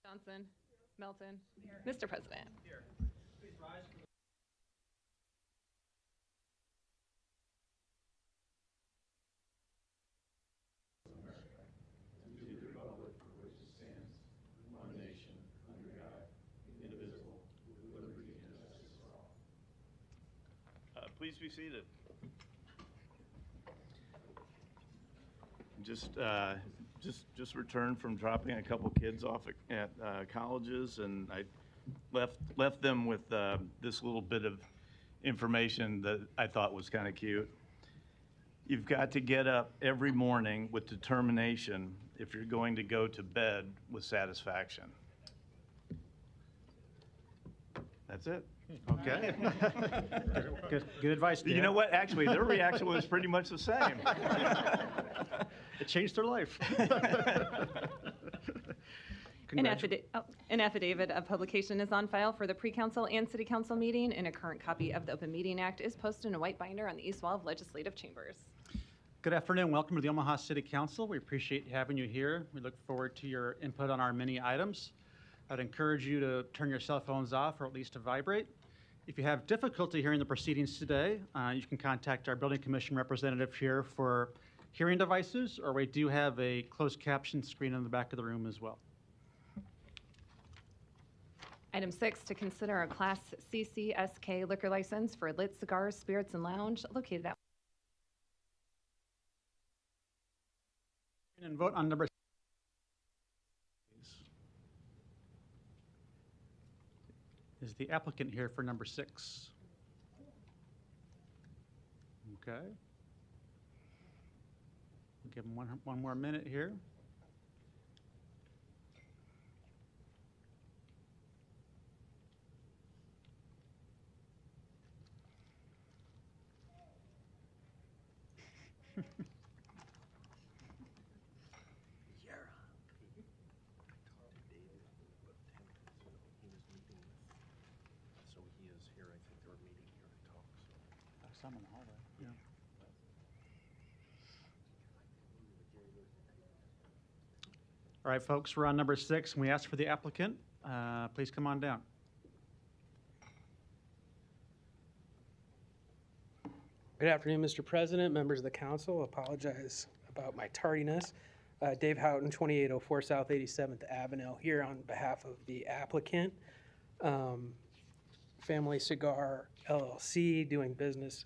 Johnson. Melton. Mr. President. Here. Please rise for the Please be seated. Just returned from dropping a couple kids off at colleges, and I left them with this little bit of information that I thought was kind of cute. You've got to get up every morning with determination if you're going to go to bed with satisfaction. That's it. Okay. Good advice, Dan. You know what? Actually, their reaction was pretty much the same. It changed their life. An affidavit of publication is on file for the pre-council and city council meeting, and a current copy of the Open Meeting Act is posted in a white binder on the east wall of legislative chambers. Good afternoon. Welcome to the Omaha City Council. We appreciate having you here. We look forward to your input on our many items. I'd encourage you to turn your cell phones off or at least to vibrate. If you have difficulty hearing the proceedings today, you can contact our building commission representative here for hearing devices, or we do have a closed caption screen in the back of the room as well. Item 6, to consider a Class CCSK liquor license for Lit Cigars, Spirits, and Lounge located at And vote on number. Is the applicant here for number 6? Okay. We'll give him one more minute here. Some in the hallway. Yeah. All right, folks, we're on number 6, and we ask for the applicant. Please come on down. Good afternoon, Mr. President, members of the council. Apologize about my tardiness. Dave Houghton, 2804 South 87th Avenue, here on behalf of the applicant, Family Cigar LLC, doing business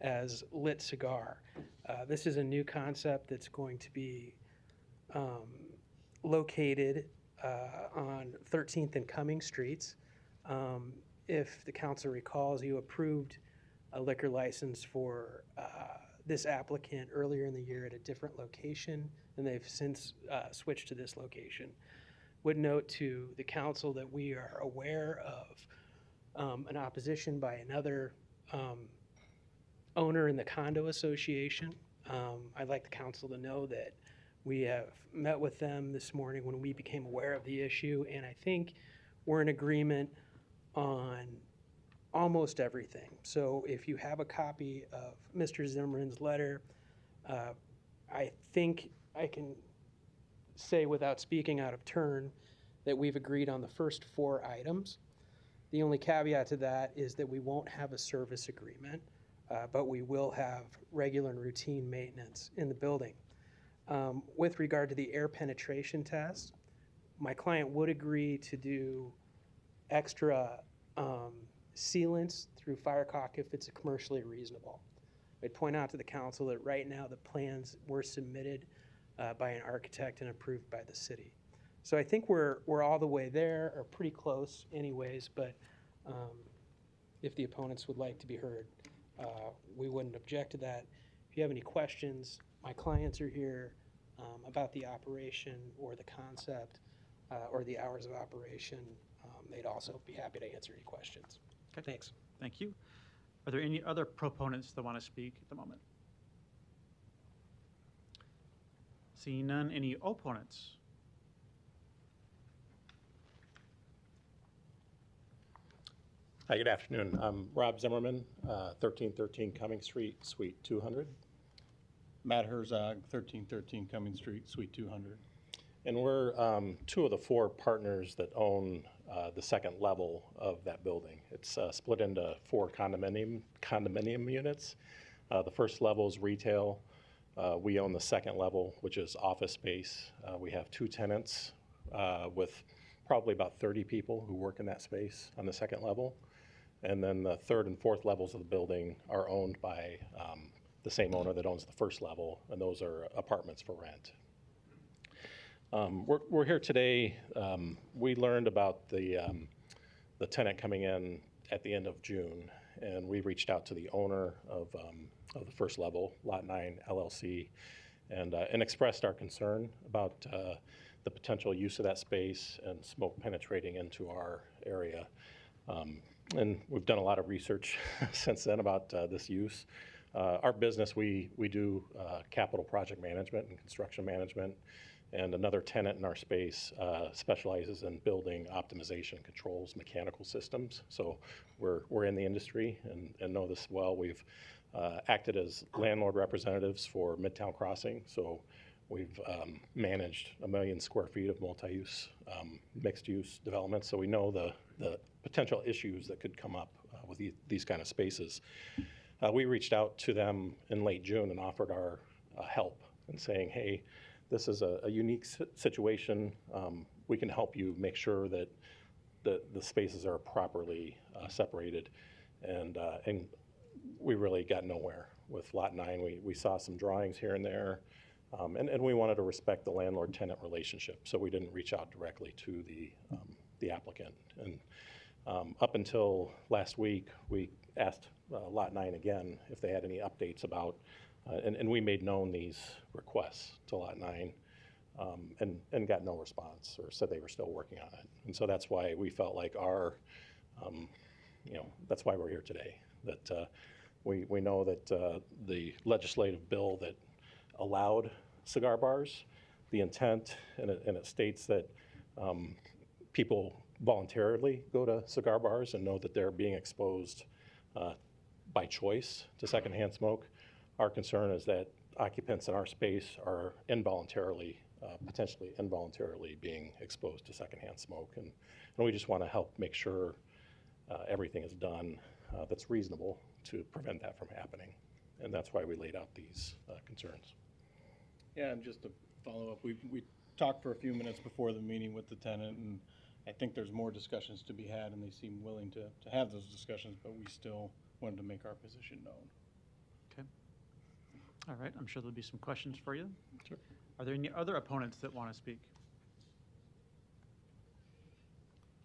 as Lit Cigar. This is a new concept that's going to be located on 13th and Cumming Streets. If the council recalls, you approved a liquor license for this applicant earlier in the year at a different location, and they've since switched to this location. Would note to the council that we are aware of an opposition by another owner in the condo association. I'd like the council to know that we have met with them this morning when we became aware of the issue, and I think we're in agreement on almost everything. So if you have a copy of Mr. Zimmerman's letter, I think I can say without speaking out of turn that we've agreed on the first 4 items. The only caveat to that is that we won't have a service agreement, but we will have regular and routine maintenance in the building. With regard to the air penetration test, my client would agree to do extra sealants through Firecock if it's commercially reasonable. I'd point out to the council that right now the plans were submitted by an architect and approved by the city. So I think we're all the way there, or pretty close anyways, but if the opponents would like to be heard, we wouldn't object to that. If you have any questions, my clients are here about the operation or the concept or the hours of operation. They'd also be happy to answer any questions. Okay. Thanks. Thank you. Are there any other proponents that want to speak at the moment? Seeing none, any opponents? Hi, good afternoon. I'm Rob Zimmerman, 1313 Cumming Street, Suite 200. Matt Herzog, 1313 Cumming Street, Suite 200. And we're two of the four partners that own the second level of that building. It's split into four condominium units. The first level is retail. We own the second level, which is office space. We have two tenants with probably about 30 people who work in that space on the second level. And then the third and fourth levels of the building are owned by the same owner that owns the first level, and those are apartments for rent. We're here today. We learned about the tenant coming in at the end of June, and we reached out to the owner of the first level, Lot 9 LLC, and expressed our concern about the potential use of that space and smoke penetrating into our area. And we've done a lot of research since then about this use. Our business, we do capital project management and construction management, and another tenant in our space specializes in building optimization controls, mechanical systems. So we're in the industry and know this well. We've acted as landlord representatives for Midtown Crossing, so we've managed 1 million square feet of multi-use, mixed-use development, so we know the potential issues that could come up with these kind of spaces. We reached out to them in late June and offered our help and saying, hey, this is a unique situation. We can help you make sure that the spaces are properly separated. And we really got nowhere with Lot 9. We saw some drawings here and there, and we wanted to respect the landlord-tenant relationship, so we didn't reach out directly to the applicant. And up until last week, we asked Lot 9 again if they had any updates about, and we made known these requests to Lot 9 and got no response or said they were still working on it. And so that's why we felt like that's why we're here today. That we know that the legislative bill that allowed cigar bars, the intent, and it states that people voluntarily go to cigar bars and know that they're being exposed by choice to secondhand smoke. Our concern is that occupants in our space are potentially involuntarily being exposed to secondhand smoke. And we just want to help make sure everything is done that's reasonable to prevent that from happening. And that's why we laid out these concerns. Yeah, and just to follow up, we talked for a few minutes before the meeting with the tenant, and I think there's more discussions to be had, and they seem willing to have those discussions, but we still wanted to make our position known. Okay. All right, I'm sure there'll be some questions for you. Sure. Are there any other opponents that want to speak?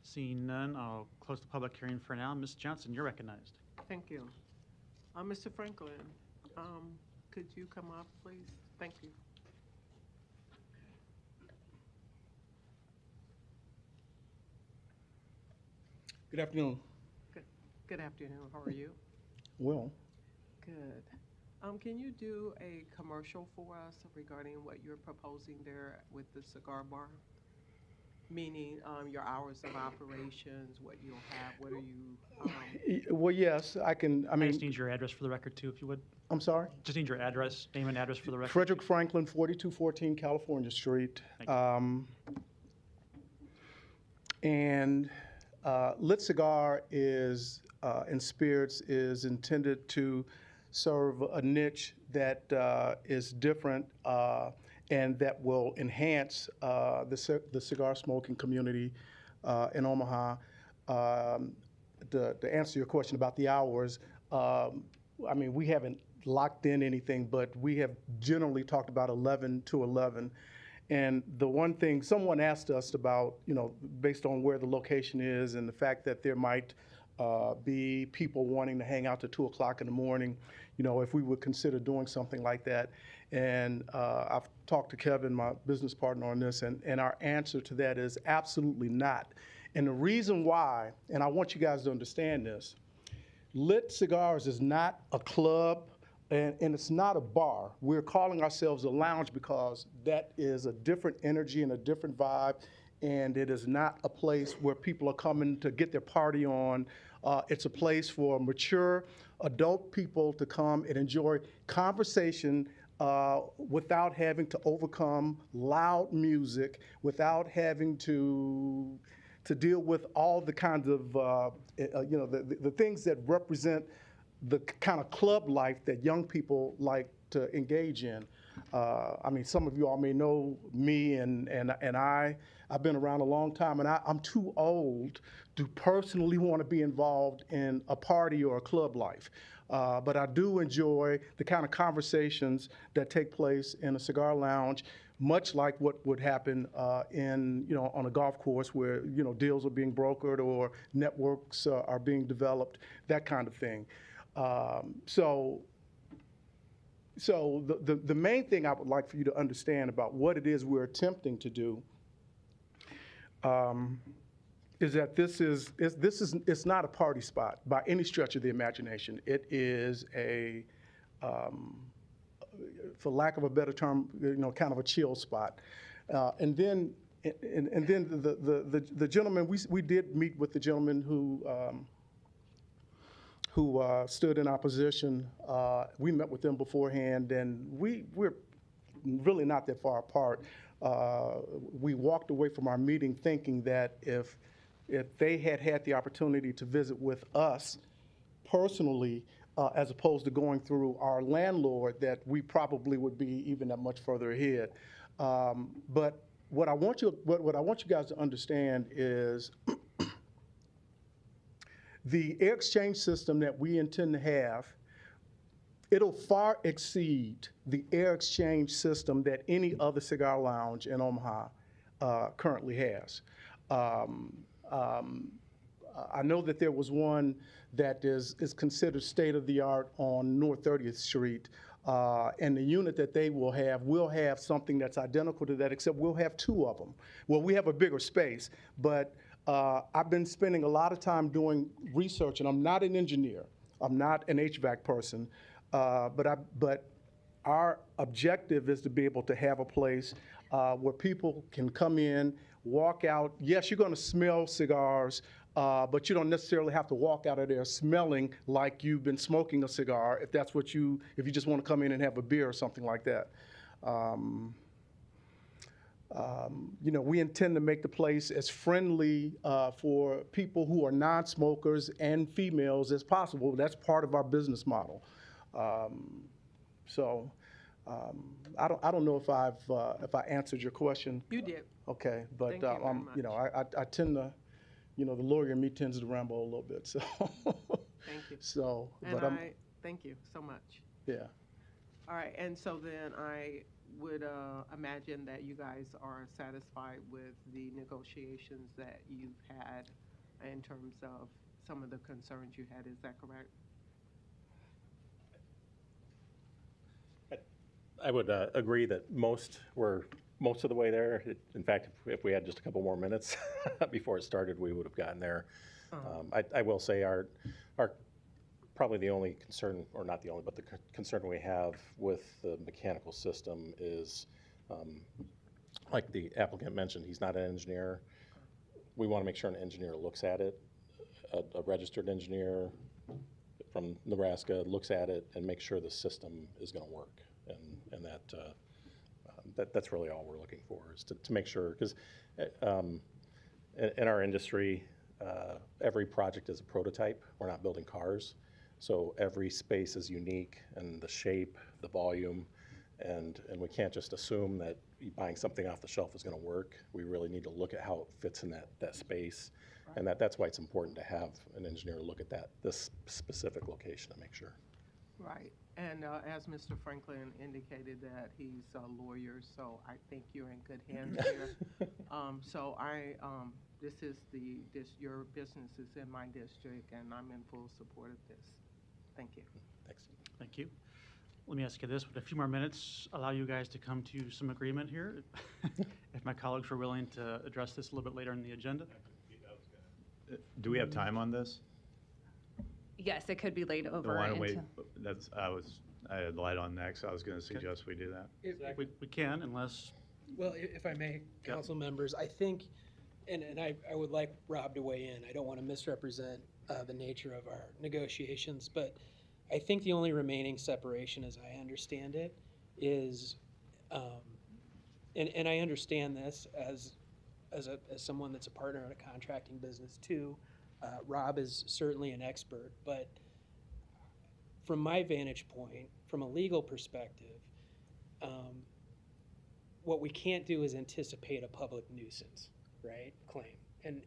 Seeing none, I'll close the public hearing for now. Ms. Johnson, you're recognized. Thank you. Mr. Franklin, could you come up, please? Thank you. Good afternoon. Good afternoon. How are you? Well, Good. Can you do a commercial for us regarding what you're proposing there with the cigar bar? Meaning your hours of operations, what you'll have, what are you? well, yes, I can. I I mean, just need your address for the record, too, if you would. I'm sorry. Just need your address, name and address for the record. Frederick Franklin, 4214 California Street. Thank you. And Lit Cigar is and Spirits is intended to serve a niche that is different and that will enhance the cigar smoking community in Omaha. To answer your question about the hours, I mean, we haven't locked in anything, but we have generally talked about 11 to 11. And the one thing someone asked us about, based on where the location is and the fact that there might be people wanting to hang out to 2 o'clock in the morning, if we would consider doing something like that. And I've talked to Kevin, my business partner, on this, and our answer to that is absolutely not. And the reason why, and I want you guys to understand this, Lit Cigars is not a club, and it's not a bar. We're calling ourselves a lounge because that is a different energy and a different vibe, and it is not a place where people are coming to get their party on. It's a place for mature adult people to come and enjoy conversation without having to overcome loud music, without having to deal with all the kinds of the things that represent the kind of club life that young people like to engage in. I mean, some of you all may know me and I've been around a long time, and I'm too old to personally want to be involved in a party or a club life. But I do enjoy the kind of conversations that take place in a cigar lounge, much like what would happen on a golf course where, deals are being brokered or networks are being developed, that kind of thing. So the main thing I would like for you to understand about what it is we're attempting to do is that it's not a party spot by any stretch of the imagination. It is for lack of a better term, kind of a chill spot. And then the gentleman, we did meet with the gentleman who stood in opposition. We met with them beforehand, and we're really not that far apart. We walked away from our meeting thinking that if they had the opportunity to visit with us personally, as opposed to going through our landlord, that we probably would be even that much further ahead. But what I want you guys to understand is the air exchange system that we intend to have, it'll far exceed the air exchange system that any other cigar lounge in Omaha currently has. I know that there was one that is considered state-of-the-art on North 30th Street, and the unit that they will have something that's identical to that, except we'll have two of them. Well, we have a bigger space, but I've been spending a lot of time doing research, and I'm not an engineer. I'm not an HVAC person, but our objective is to be able to have a place where people can come in, walk out. Yes, you're going to smell cigars, but you don't necessarily have to walk out of there smelling like you've been smoking a cigar if you just want to come in and have a beer or something like that. We intend to make the place as friendly for people who are non-smokers and females as possible. That's part of our business model. I don't know if I answered your question. You did. Okay, but Thank you very much. I tend to, the lawyer in me tends to ramble a little bit. So. Thank you. So, And but thank you so much. yeah. All right, and so then I would imagine that you guys are satisfied with the negotiations that you've had in terms of some of the concerns you had. Is that correct? I would agree that most of the way there. In fact, if we had just a couple more minutes before it started, we would have gotten there. I will say our probably the only concern, or not the only, but the concern we have with the mechanical system is, like the applicant mentioned, he's not an engineer. We want to make sure an engineer looks at it, a registered engineer from Nebraska looks at it and makes sure the system is going to work. And that's really all we're looking for, is to make sure, because in our industry, every project is a prototype. We're not building cars. So every space is unique, and the shape, the volume, and we can't just assume that buying something off the shelf is going to work. We really need to look at how it fits in that space, right. And that's why it's important to have an engineer look at this specific location to make sure. Right. And as Mr. Franklin indicated, that he's a lawyer, so I think you're in good hands here. Your business is in my district, and I'm in full support of this. Thank you. Thanks. Thank you. Let me ask you this: would a few more minutes allow you guys to come to some agreement here? If my colleagues were willing to address this a little bit later in the agenda? Do we have time on this? Yes, it could be laid over. Why don't we, into- I had light on next. I was going to suggest we do that. We can, unless. Well, if I may, council members, I think, and I would like Rob to weigh in. I don't want to misrepresent the nature of our negotiations, but I think the only remaining separation, as I understand it, is, and I understand this as someone that's a partner in a contracting business too. Rob is certainly an expert, but from my vantage point, from a legal perspective, what we can't do is anticipate a public nuisance, right, claim.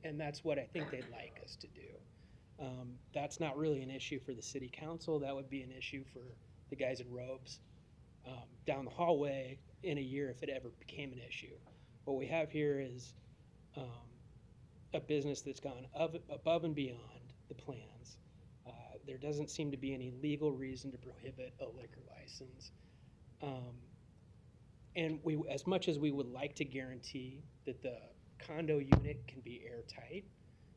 And that's what I think they'd like us to do. That's not really an issue for the city council. That would be an issue for the guys in robes down the hallway in a year if it ever became an issue. What we have here is a business that's gone above and beyond the plans. There doesn't seem to be any legal reason to prohibit a liquor license. And we, as much as we would like to guarantee that the condo unit can be airtight,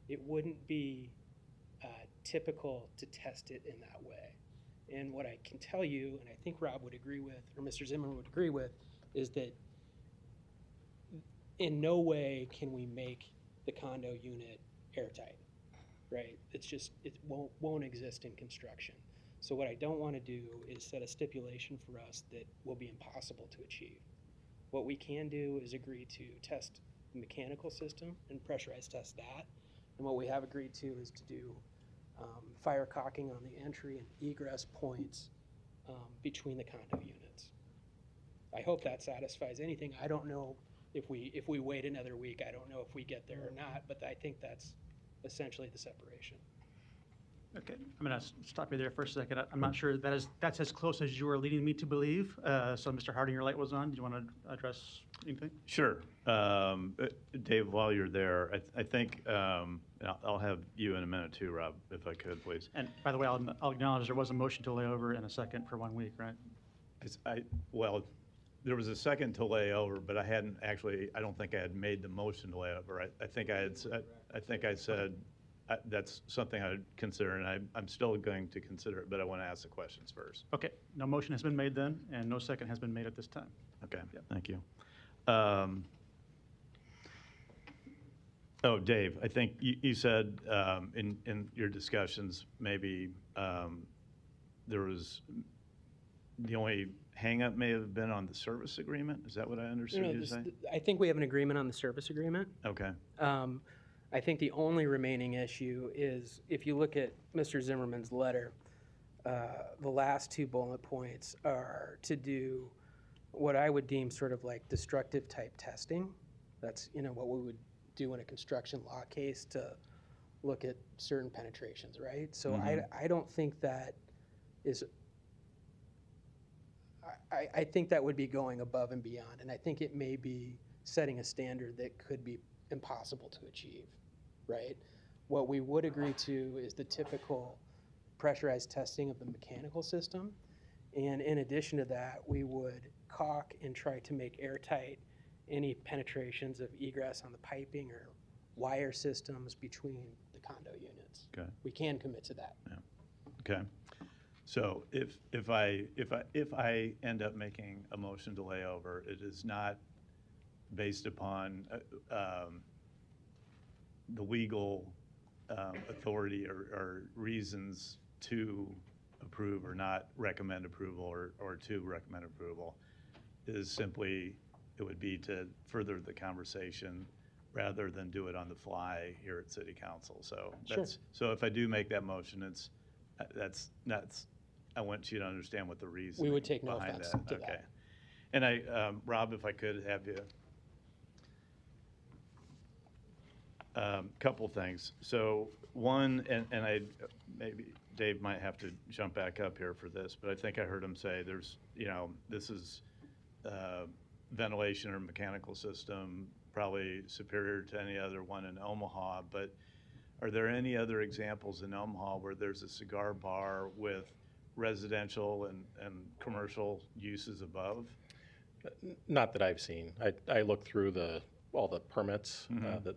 it wouldn't be typical to test it in that way. And what I can tell you, and I think Rob would agree with, or Mr. Zimmerman would agree with, is that in no way can we make the condo unit airtight, right? It's just, it won't exist in construction. So what I don't want to do is set a stipulation for us that will be impossible to achieve. What we can do is agree to test the mechanical system and pressurize test that. And what we have agreed to is to do fire caulking on the entry and egress points between the condo units. I hope that satisfies anything. I don't know if we wait another week. I don't know if we get there or not, but I think that's essentially the separation. Okay, I'm going to stop you there for a second. I'm not sure that's as close as you were leading me to believe. So, Mr. Harding, your light was on. Do you want to address anything? Sure. Dave, while you're there, I think I'll have you in a minute too, Rob, if I could, please. And by the way, I'll acknowledge there was a motion to lay over in a second for 1 week, right? Well, there was a second to lay over, but I don't think I had made the motion to lay over. I think I said that's something I'd consider, and I'm still going to consider it, but I want to ask the questions first. Okay, no motion has been made then, and no second has been made at this time. Okay, thank you. Dave, I think you said in your discussions, maybe there was the only hang-up may have been on the service agreement. Is that what I understood you to say? I think we have an agreement on the service agreement. Okay. I think the only remaining issue is, if you look at Mr. Zimmerman's letter, the last two bullet points are to do what I would deem sort of like destructive type testing. That's, what we would do in a construction law case to look at certain penetrations, right? So I don't think that is, I think that would be going above and beyond, and I think it may be setting a standard that could be impossible to achieve, right? What we would agree to is the typical pressurized testing of the mechanical system, and in addition to that, we would caulk and try to make airtight any penetrations of egress on the piping or wire systems between the condo units. Okay. We can commit to that. Yeah. Okay. So if I end up making a motion to lay over, it is not based upon the legal authority or reasons to approve or not recommend approval or to recommend approval. It is simply, it would be to further the conversation rather than do it on the fly here at City Council. So that's, so if I do make that motion, that's I want you to understand what the reason. We would take no behind offense that. to Okay. that. And Rob, if I could have you. Couple things. So one, and I maybe Dave might have to jump back up here for this, but I think I heard him say there's, this is ventilation or mechanical system probably superior to any other one in Omaha, but are there any other examples in Omaha where there's a cigar bar with residential and commercial uses above? Not that I've seen. I looked through all the permits,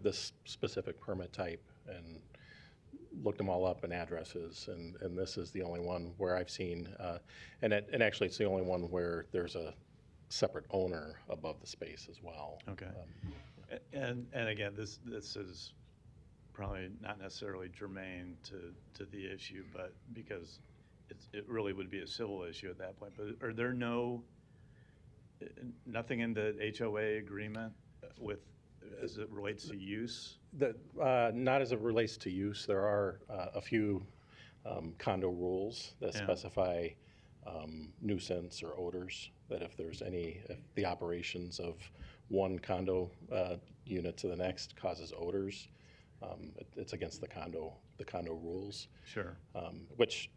this specific permit type, and looked them all up and addresses, and this is the only one where I've seen, and actually it's the only one where there's a separate owner above the space as well. Okay. And again, this is probably not necessarily germane to the issue, but because it really would be a civil issue at that point. But are there no Nothing in the HOA agreement with, as it relates to use? Not as it relates to use. There are a few condo rules that Yeah. specify nuisance or odors, that if the operations of one condo unit to the next causes odors, it's against the condo rules. Sure. Which,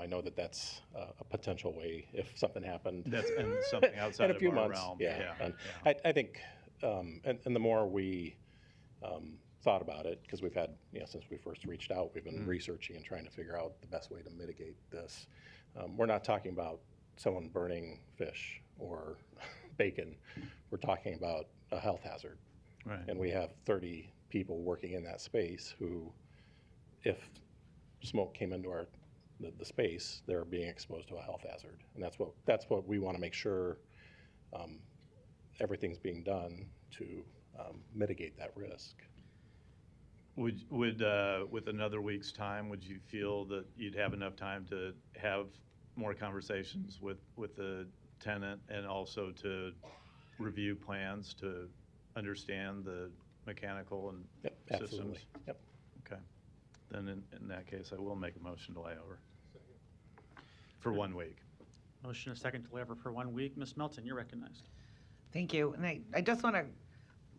I know that's a potential way if something happened. That's and something outside in a few of our months. realm. Yeah. And yeah. I think, and the more we thought about it, because we've had, since we first reached out, we've been researching and trying to figure out the best way to mitigate this. We're not talking about someone burning fish or bacon. We're talking about a health hazard. Right. And we have 30 people working in that space who, if smoke came into the space, they're being exposed to a health hazard. And that's what we want to make sure everything's being done to mitigate that risk. Would with another week's time, would you feel that you'd have enough time to have more conversations with the tenant and also to review plans to understand the mechanical and Yep, systems? absolutely. Yep. Okay. Then in that case, I will make a motion to lay over for 1 week. Motion and a second to lay over for 1 week. Ms. Melton, you're recognized. Thank you. And I just want to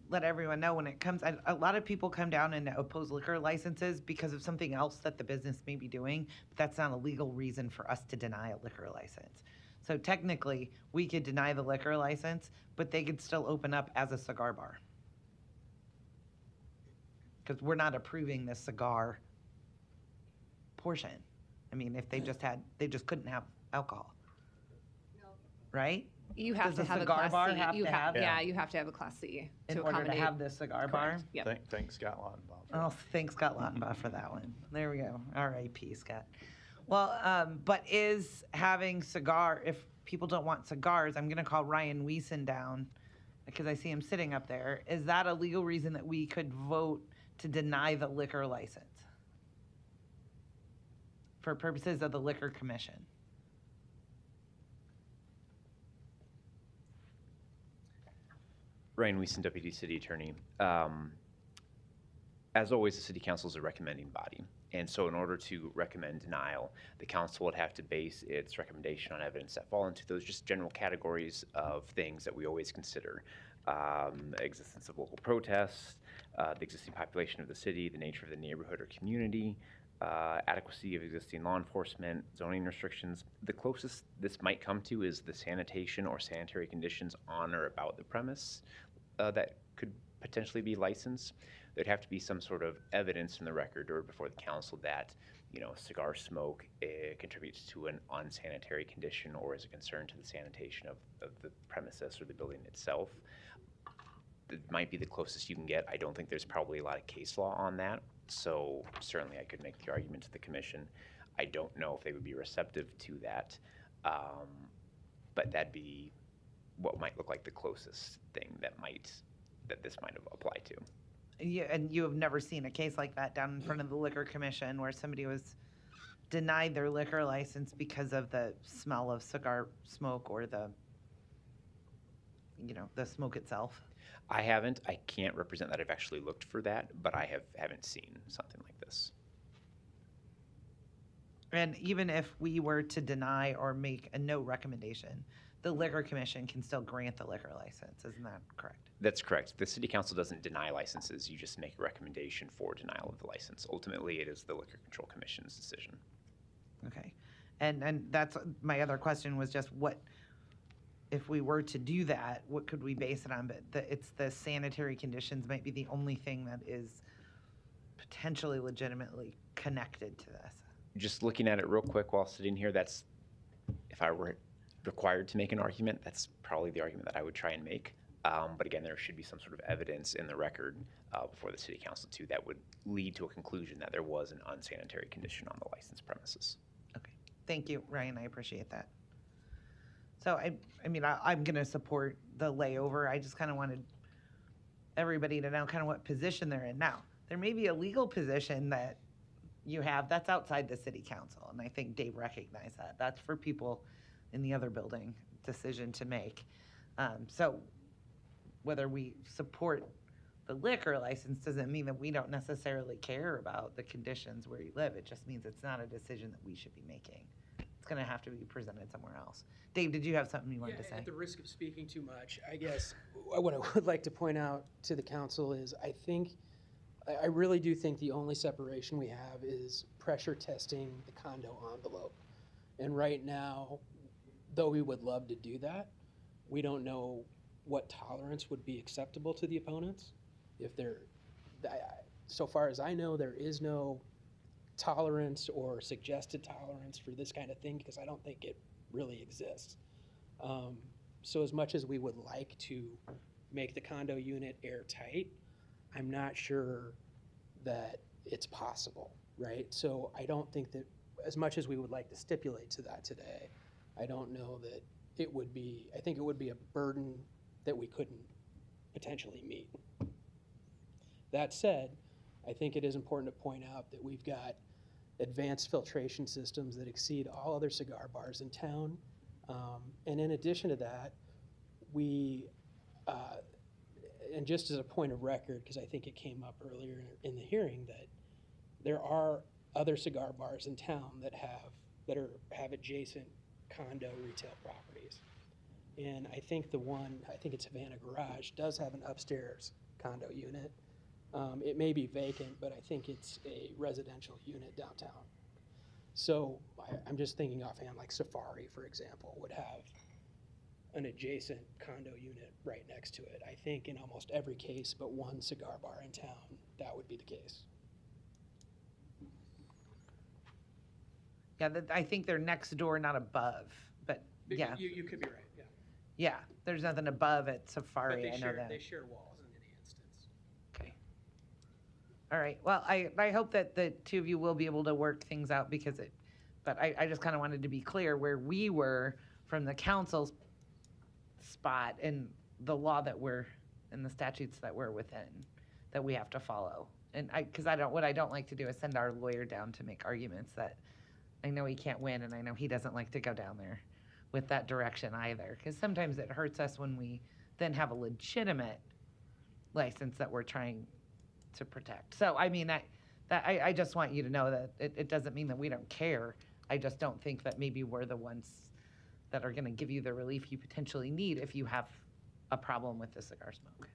let everyone know when it comes, a lot of people come down and oppose liquor licenses because of something else that the business may be doing, but that's not a legal reason for us to deny a liquor license. So technically, we could deny the liquor license, but they could still open up as a cigar bar. Because we're not approving the cigar portion. I mean, if they just couldn't have alcohol. Right? You have Does to a have a cigar Class bar C. have You to have, have- yeah, you have to have a Class C In to order to accommodate. have the cigar bar? Correct. Yep. Thanks, Scott Lautenbach. Oh, thanks, Scott Lautenbach, for that one. There we go. R.I.P., Scott. Well, but is having if people don't want cigars, I'm going to call Ryan Wiesen down because I see him sitting up there. Is that a legal reason that we could vote to deny the liquor license for purposes of the Liquor Commission? Ryan Wiesen, Deputy City Attorney. As always, the City Council is a recommending body. And so in order to recommend denial, the council would have to base its recommendation on evidence that fall into those just general categories of things that we always consider. Existence of local protests, the existing population of the city, the nature of the neighborhood or community, adequacy of existing law enforcement, zoning restrictions. The closest this might come to is the sanitation or sanitary conditions on or about the premise that could potentially be licensed. There'd have to be some sort of evidence in the record or before the council that, cigar smoke contributes to an unsanitary condition or is a concern to the sanitation of the premises or the building itself. It might be the closest you can get. I don't think there's probably a lot of case law on that. So certainly I could make the argument to the commission. I don't know if they would be receptive to that, but that'd be what might look like the closest thing that this might apply to. And you have never seen a case like that down in front of the Liquor Commission where somebody was denied their liquor license because of the smell of cigar smoke or the smoke itself? I haven't. I can't represent that I've actually looked for that, but I haven't seen something like this. And even if we were to deny or make a no recommendation, the Liquor Commission can still grant the liquor license. Isn't that correct? That's correct. The City Council doesn't deny licenses. You just make a recommendation for denial of the license. Ultimately, it is the Liquor Control Commission's decision. Okay. And that's my other question was just what, if we were to do that, what could we base it on? But it's the sanitary conditions might be the only thing that is potentially legitimately connected to this. Just looking at it real quick while sitting here, that's, if I were required to make an argument, that's probably the argument that I would try and make. But again, there should be some sort of evidence in the record before the City Council too that would lead to a conclusion that there was an unsanitary condition on the licensed premises. Okay. Thank you, Ryan. I appreciate that. So I'm going to support the layover. I just kind of wanted everybody to know kind of what position they're in. Now, there may be a legal position that you have that's outside the City Council, and I think Dave recognized that. That's for people in the other building decision to make. So whether we support the liquor license doesn't mean that we don't necessarily care about the conditions where you live. It just means it's not a decision that we should be making. It's going to have to be presented somewhere else. Dave, did you have something you wanted to say? At the risk of speaking too much, I guess what I would like to point out to the council is I really do think the only separation we have is pressure testing the condo envelope. And right now, though we would love to do that, we don't know what tolerance would be acceptable to the opponents. If they're, so far as I know, there is no tolerance or suggested tolerance for this kind of thing because I don't think it really exists. So as much as we would like to make the condo unit airtight, I'm not sure that it's possible, right? So I don't think that as much as we would like to stipulate to that today, I don't know that it would be, I think it would be a burden that we couldn't potentially meet. That said, I think it is important to point out that we've got advanced filtration systems that exceed all other cigar bars in town. And in addition to that, we, and just as a point of record, because I think it came up earlier in the hearing, that there are other cigar bars in town that have adjacent condo retail properties. And I think I think it's Havana Garage, does have an upstairs condo unit. It may be vacant, but I think it's a residential unit downtown. So I'm just thinking offhand, like Safari, for example, would have an adjacent condo unit right next to it. I think in almost every case but one cigar bar in town, that would be the case. Yeah, I think they're next door, not above, but yeah. You could be right, yeah. Yeah, there's nothing above at Safari, I know that. They share walls in any instance. Okay. All right, well, I hope that the two of you will be able to work things out but I just kind of wanted to be clear where we were from the council's spot and the law that and the statutes that we're within, that we have to follow. And because what I don't like to do is send our lawyer down to make arguments that I know he can't win, and I know he doesn't like to go down there with that direction either. Because sometimes it hurts us when we then have a legitimate license that we're trying to protect. So, I mean, I just want you to know that it doesn't mean that we don't care. I just don't think that maybe we're the ones that are going to give you the relief you potentially need if you have a problem with the cigar smoke.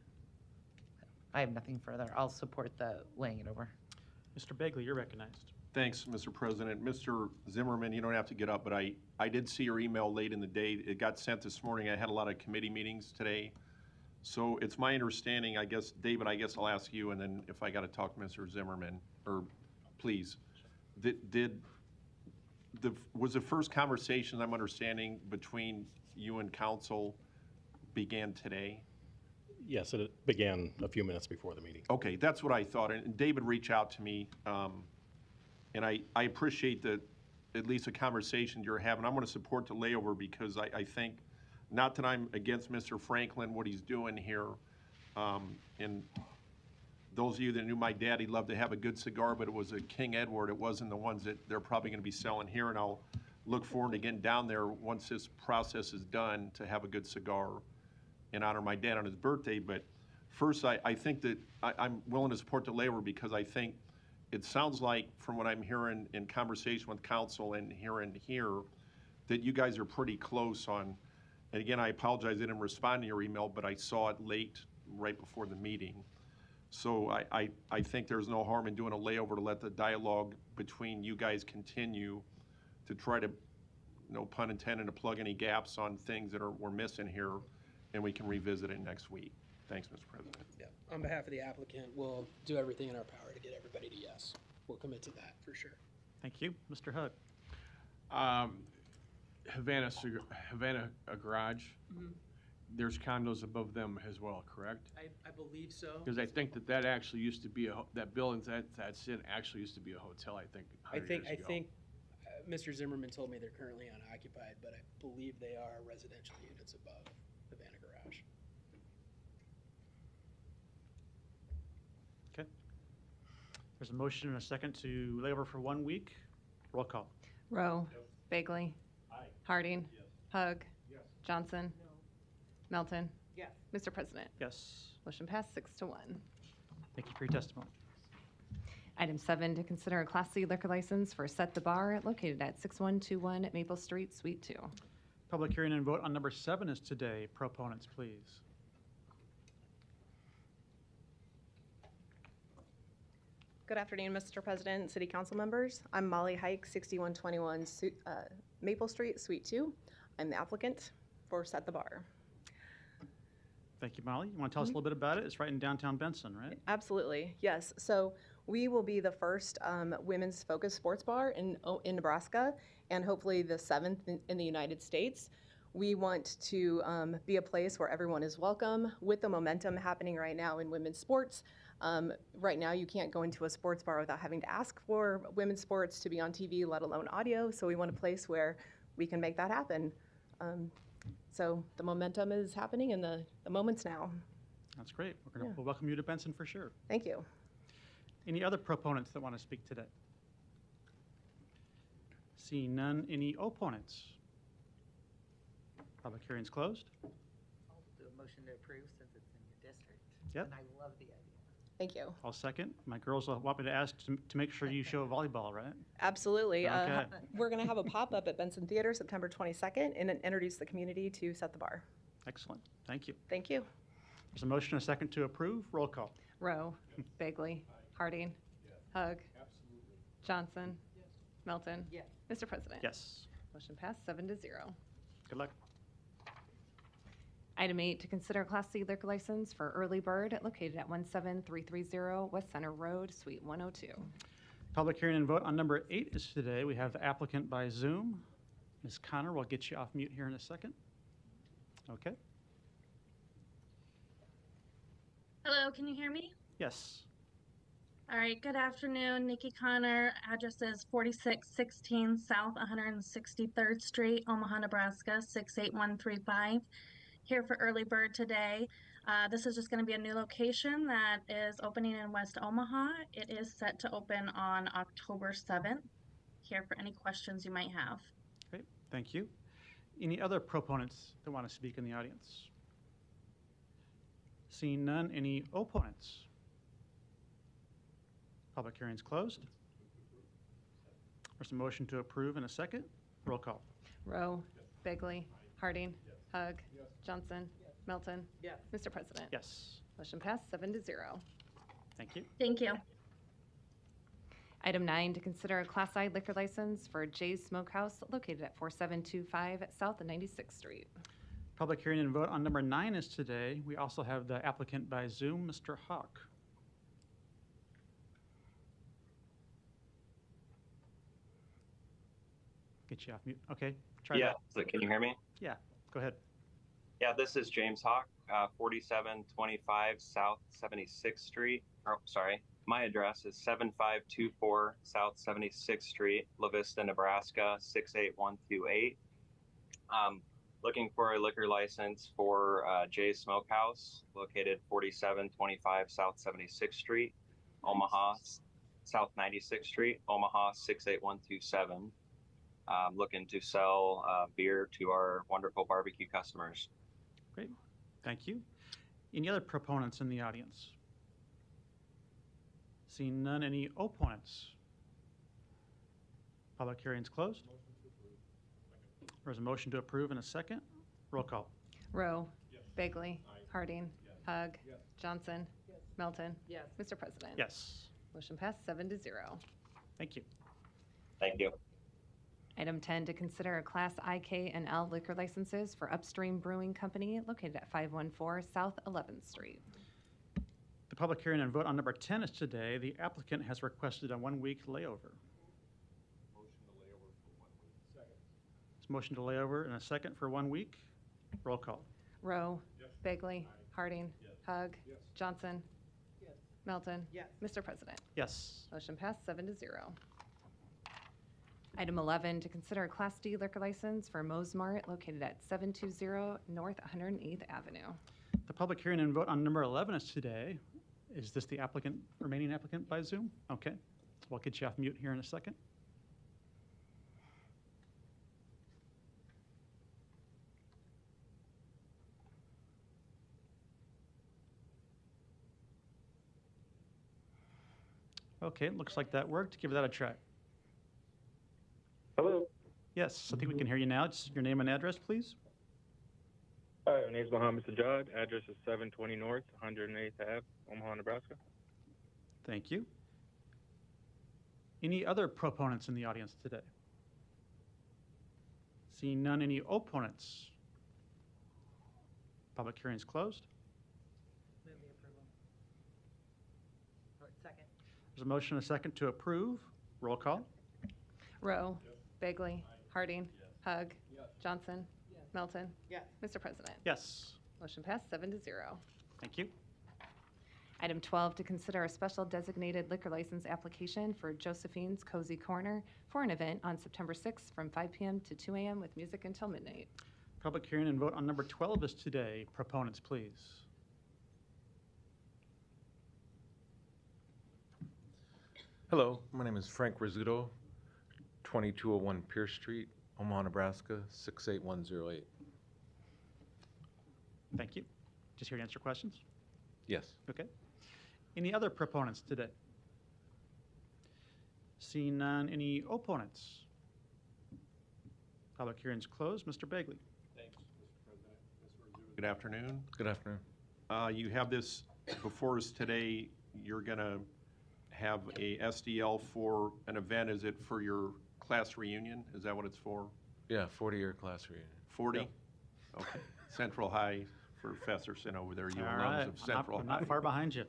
I have nothing further. I'll support the laying it over. Mr. Begley, you're recognized. Thanks, Mr. President. Mr. Zimmerman, you don't have to get up, but I did see your email late in the day. It got sent this morning. I had a lot of committee meetings today. So it's my understanding, I guess, David, I'll ask you, and then if I got to talk to Mr. Zimmerman, or please, was the first conversation, I'm understanding, between you and council began today? Yes, it began a few minutes before the meeting. Okay, that's what I thought. And David reached out to me, and I appreciate at least a conversation you're having. I'm going to support the layover because I think, not that I'm against Mr. Franklin, what he's doing here. And those of you that knew my dad, he loved to have a good cigar, but it was a King Edward. It wasn't the ones that they're probably going to be selling here. And I'll look forward to getting down there once this process is done to have a good cigar and honor my dad on his birthday. But first, I think that I'm willing to support the layover because I think it sounds like, from what I'm hearing in conversation with council and hearing here, that you guys are pretty close on, and again, I apologize, I didn't respond to your email, but I saw it late, right before the meeting. So I think there's no harm in doing a layover to let the dialogue between you guys continue to try to, no pun intended, to plug any gaps on things that we're missing here, and we can revisit it next week. Thanks, Mr. President. Yeah. On behalf of the applicant, we'll do everything in our power to get everybody to yes. We'll commit to that for sure. Thank you. Mr. Hug. Havana Garage, there's condos above them as well, correct? I believe so. Because I think that actually used to be that building that's in actually used to be a hotel, I think, 100 years ago. I think Mr. Zimmerman told me they're currently unoccupied, but I believe they are residential units above Havana Garage. Okay. There's a motion and a second to lay over for 1 week. Roll call. Rowe. Bagley. Aye. Harding. Hug. Johnson. Melton. Yes. Mr. President. Yes. Motion passed 6-1. Thank you for your testimony. Item 7, to consider a Class C liquor license for Set the Bar located at 6121 Maple Street, Suite 2. Public hearing and vote on number 7 is today. Proponents, please. Good afternoon, Mr. President and City Council members. I'm Molly Hike, 6121 Maple Street, Suite 2. I'm the applicant for Set the Bar. Thank you, Molly. You want to tell us a little bit about it? It's right in downtown Benson, right? Absolutely, yes. So we will be the first women's focused sports bar in Nebraska, and hopefully the 7th in the United States. We want to be a place where everyone is welcome. With the momentum happening right now in women's sports, right now you can't go into a sports bar without having to ask for women's sports to be on TV, let alone audio. So we want a place where we can make that happen. So the momentum is happening and the moment's now. That's great. We'll welcome you to Benson for sure. Thank you. Any other proponents that want to speak today? Seeing none, any opponents? Public hearing's closed. I'll do a motion to approve since it's in your district. Yep. And I love the idea. Thank you. I'll second. My girls will want me to ask to make sure you show volleyball, right? Absolutely. Okay. We're going to have a pop-up at Benson Theater September 22nd and introduce the community to Set the Bar. Excellent. Thank you. Thank you. There's a motion and a second to approve. Roll call. Rowe. Bagley. Harding. Hug. Johnson. Melton. Yes. Mr. President. Yes. Motion passed 7-0. Good luck. Item 8, to consider a Class C liquor license for Early Bird located at 17330 West Center Road, Suite 102. Public hearing and vote on number 8 is today. We have the applicant by Zoom. Ms. Connor, we'll get you off mute here in a second. Okay. Hello, can you hear me? Yes. All right, good afternoon. Nikki Connor, address is 4616 South 163rd Street, Omaha, Nebraska, 68135. Here for Early Bird today. This is just going to be a new location that is opening in West Omaha. It is set to open on October 7th. Here for any questions you might have. Great. Thank you. Any other proponents that want to speak in the audience? Seeing none, any opponents? Public hearing's closed. There's a motion to approve in a second. Roll call. Rowe. Bagley. Harding. Hug. Johnson. Melton. Yes. Mr. President. Yes. Motion passed 7-0. Thank you. Thank you. Item 9, to consider a Class I liquor license for Jay's Smokehouse located at 4725 South 96th Street. Public hearing and vote on number 9 is today. We also have the applicant by Zoom, Mr. Hawk. Get you off mute. Okay. Try Yeah, that. so can you hear me? Yeah. Go ahead. Yeah, this is James Hawk, 4725 South 76th Street. Oh, sorry. My address is 7524 South 76th Street, La Vista, Nebraska, 68128. Looking for a liquor license for Jay's Smokehouse, located 4725 South 76th Street, Omaha, South 96th Street, Omaha, 68127. Looking to sell beer to our wonderful barbecue customers. Great. Thank you. Any other proponents in the audience? Seeing none, any opponents? Public hearing's closed. There's a motion to approve in a second. Roll call. Rowe. Bagley. Harding. Hug. Johnson. Melton. Yes. Mr. President. Yes. Motion passed 7-0. Thank you. Thank you. Item 10, to consider a Class IK and L liquor licenses for Upstream Brewing Company located at 514 South 11th Street. The public hearing and vote on number 10 is today. The applicant has requested a 1-week layover. Motion to layover in a second for 1 week. Roll call. Rowe. Bagley. Harding. Hug. Johnson. Melton. Yes. Mr. President. Yes. Motion passed 7-0. Item 11, to consider a Class D liquor license for Moe's Mart located at 720 North 108th Avenue. The public hearing and vote on number 11 is today. Is this the applicant, remaining applicant by Zoom? Okay. We'll get you off mute here in a second. Okay, it looks like that worked. Give that a try. Hello. Yes, I think we can hear you now. Just your name and address, please. Hi, my name is Mohammed Sajjad. Address is 720 North, 108th Ave, Omaha, Nebraska. Thank you. Any other proponents in the audience today? Seeing none, any opponents? Public hearing is closed. Move the approval. Second. There's a motion and a second to approve. Roll call. Rowe. Bagley. Harding. Hug. Johnson. Melton. Yes. Mr. President. Yes. Motion passed 7-0. Thank you. Item 12, to consider a special designated liquor license application for Josephine's Cozy Corner for an event on September 6th from 5 p.m. to 2 a.m. with music until midnight. Public hearing and vote on number 12 is today. Proponents, please. Hello, my name is Frank Rizzuto, 2201 Pierce Street, Omaha, Nebraska, 68108. Thank you. Just here to answer questions? Yes. Okay. Any other proponents today? Seeing none, any opponents? Public hearing's closed. Mr. Bagley. Thanks, Mr. President. Ms. Rizzuto. Good afternoon. Good afternoon. You have this before us today. You're going to have a SDL for an event. Is it for your class reunion? Is that what it's for? Yeah, 40-year class reunion. 40? Yep. Okay. Central High for Fesserson over there, you All alums right. of Central I'm High. not far behind you.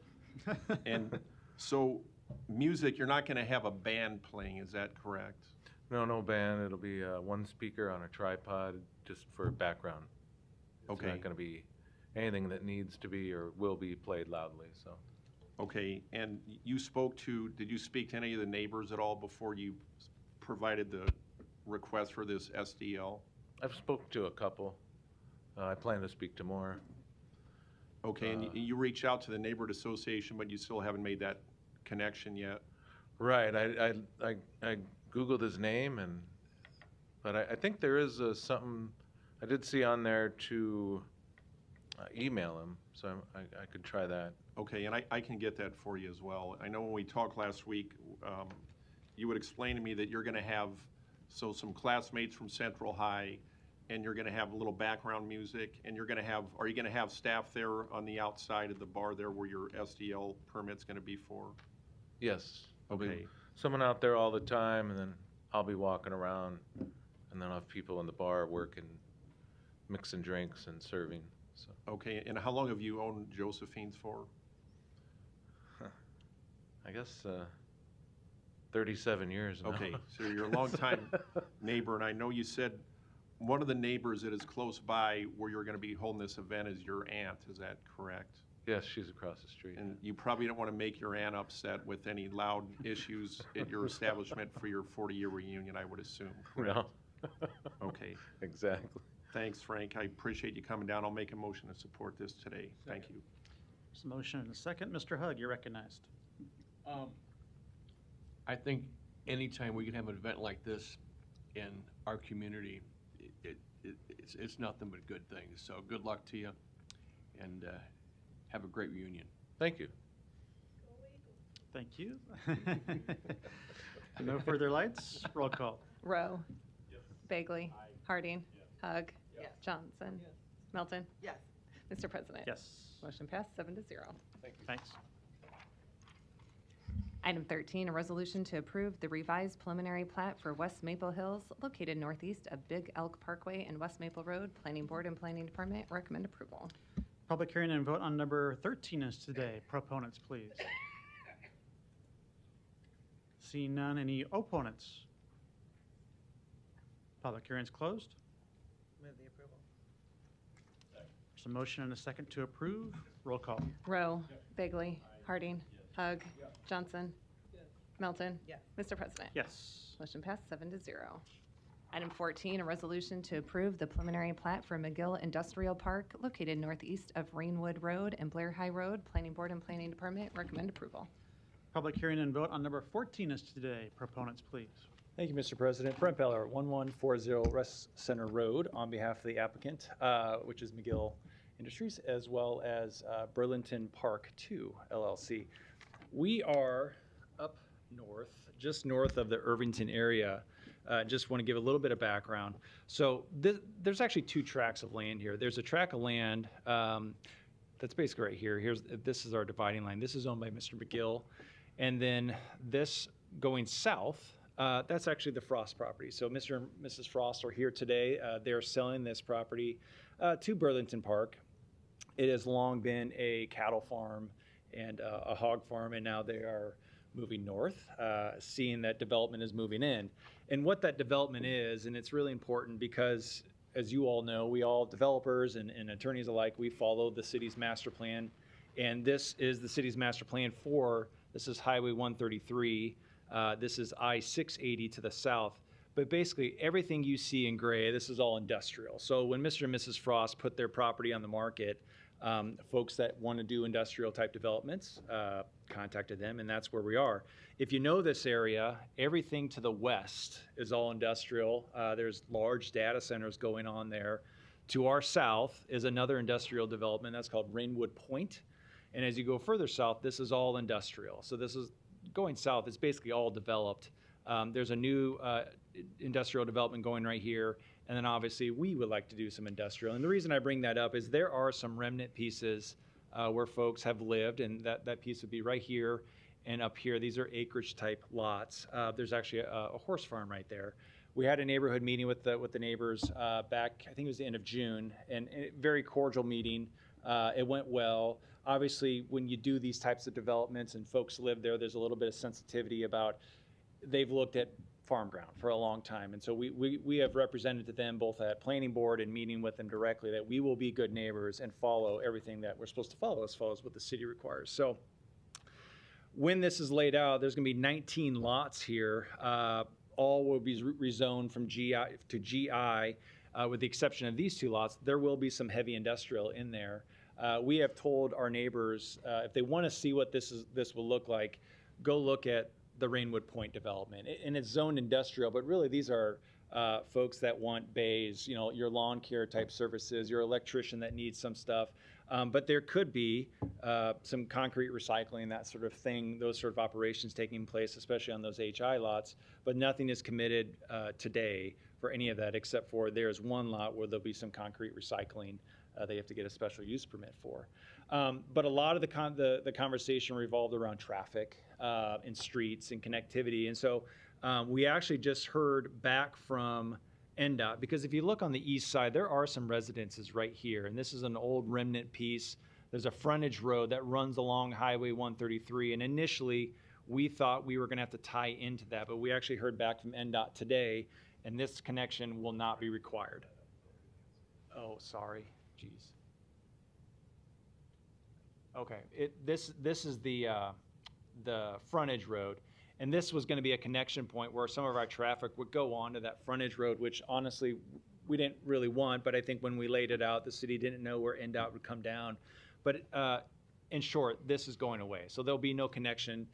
And so, music, you're not going to have a band playing, is that correct? No, no band. It'll be one speaker on a tripod just for background. It's Okay. not going to be anything that needs to be or will be played loudly, so. Okay, and did you speak to any of the neighbors at all before you provided the request for this SDL? I've spoke to a couple. I plan to speak to more. Okay, and you reached out to the neighborhood association, but you still haven't made that connection yet? Right. I Googled his name, but I think there is something I did see on there to email him, so I could try that. Okay, and I can get that for you as well. I know when we talked last week, you would explain to me that you're going to have some classmates from Central High, and you're going to have a little background music, and are you going to have staff there on the outside of the bar there where your SDL permit's going to be for? Yes. There'll Okay. be someone out there all the time, and then I'll be walking around, and then I'll have people in the bar working, mixing drinks and serving. So. Okay, and how long have you owned Josephine's for? I guess 37 years now. Okay, so you're a long-time neighbor, and I know you said one of the neighbors that is close by where you're going to be holding this event is your aunt, is that correct? Yes, she's across the street. And you probably don't want to make your aunt upset with any loud issues at your establishment for your 40-year reunion, I would assume, correct? No. Okay. Exactly. Thanks, Frank. I appreciate you coming down. I'll make a motion to support this today. Thank you. There's a motion and a second. Mr. Hug, you're recognized. I think anytime we can have an event like this in our community, it's nothing but good things. So good luck to you, and have a great reunion. Thank you. Thank you. No further lights. Roll call. Rowe. Bagley. Harding. Hug. Johnson. Melton. Yes. Mr. President. Yes. Motion passed 7-0. Thank you. Thanks. Item 13, a resolution to approve the revised preliminary plat for West Maple Hills located northeast of Big Elk Parkway and West Maple Road. Planning Board and Planning Department recommend approval. Public hearing and vote on number 13 is today. Proponents, please. Seeing none, any opponents? Public hearing's closed. Move the approval. There's a motion and a second to approve. Roll call. Rowe. Bagley. Harding. Hug. Johnson. Melton. Yes. Mr. President. Yes. Motion passed 7-0. Item 14, a resolution to approve the preliminary plat for McGill Industrial Park located northeast of Rainwood Road and Blair High Road. Planning Board and Planning Department recommend approval. Public hearing and vote on number 14 is today. Proponents, please. Thank you, Mr. President. Brent Beller, 1140 Rest Center Road, on behalf of the applicant, which is McGill Industries, as well as Burlington Park 2 LLC. We are up north, just north of the Irvington area. Just want to give a little bit of background. So there's actually two tracts of land here. There's a tract of land that's basically right here. This is our dividing line. This is owned by Mr. McGill. And then this going south, that's actually the Frost property. So Mr. and Mrs. Frost are here today. They're selling this property to Burlington Park. It has long been a cattle farm and a hog farm, and now they are moving north, seeing that development is moving in. And what that development is, and it's really important because, as you all know, we all developers and attorneys alike, we follow the city's master plan. And this is the city's master plan this is Highway 133. This is I-680 to the south. But basically, everything you see in gray, this is all industrial. So when Mr. and Mrs. Frost put their property on the market, folks that want to do industrial type developments contacted them, and that's where we are. If you know this area, everything to the west is all industrial. There's large data centers going on there. To our south is another industrial development that's called Rainwood Point. And as you go further south, this is all industrial. So this is going south, it's basically all developed. There's a new industrial development going right here. And then obviously we would like to do some industrial. And the reason I bring that up is there are some remnant pieces where folks have lived, and that piece would be right here and up here. These are acreage type lots. There's actually a horse farm right there. We had a neighborhood meeting with the neighbors back, I think it was the end of June, and a very cordial meeting. It went well. Obviously, when you do these types of developments and folks live there, there's a little bit of sensitivity about they've looked at farm ground for a long time. And so we have represented to them both at planning board and meeting with them directly that we will be good neighbors and follow everything that we're supposed to follow as far as what the city requires. So when this is laid out, there's going to be 19 lots here. All will be rezoned from GI to GI, with the exception of these two lots. There will be some heavy industrial in there. We have told our neighbors if they want to see what this will look like, go look at the Rainwood Point development. And it's zoned industrial, but really these are folks that want bays, your lawn care type services, your electrician that needs some stuff. But there could be some concrete recycling, that sort of thing, those sort of operations taking place, especially on those HI lots. But nothing is committed today for any of that, except for there's one lot where there'll be some concrete recycling they have to get a special use permit for. But a lot of the conversation revolved around traffic and streets and connectivity. And so we actually just heard back from NDOT, because if you look on the east side, there are some residences right here. And this is an old remnant piece. There's a frontage road that runs along Highway 133. And initially, we thought we were going to have to tie into that. But we actually heard back from NDOT today, and this connection will not be required. Oh, sorry. Jeez. Okay, this is the frontage road, and this was going to be a connection point where some of our traffic would go onto that frontage road, which honestly we didn't really want. But I think when we laid it out, the city didn't know where NDOT would come down. But in short, this is going away, so there'll be no connection.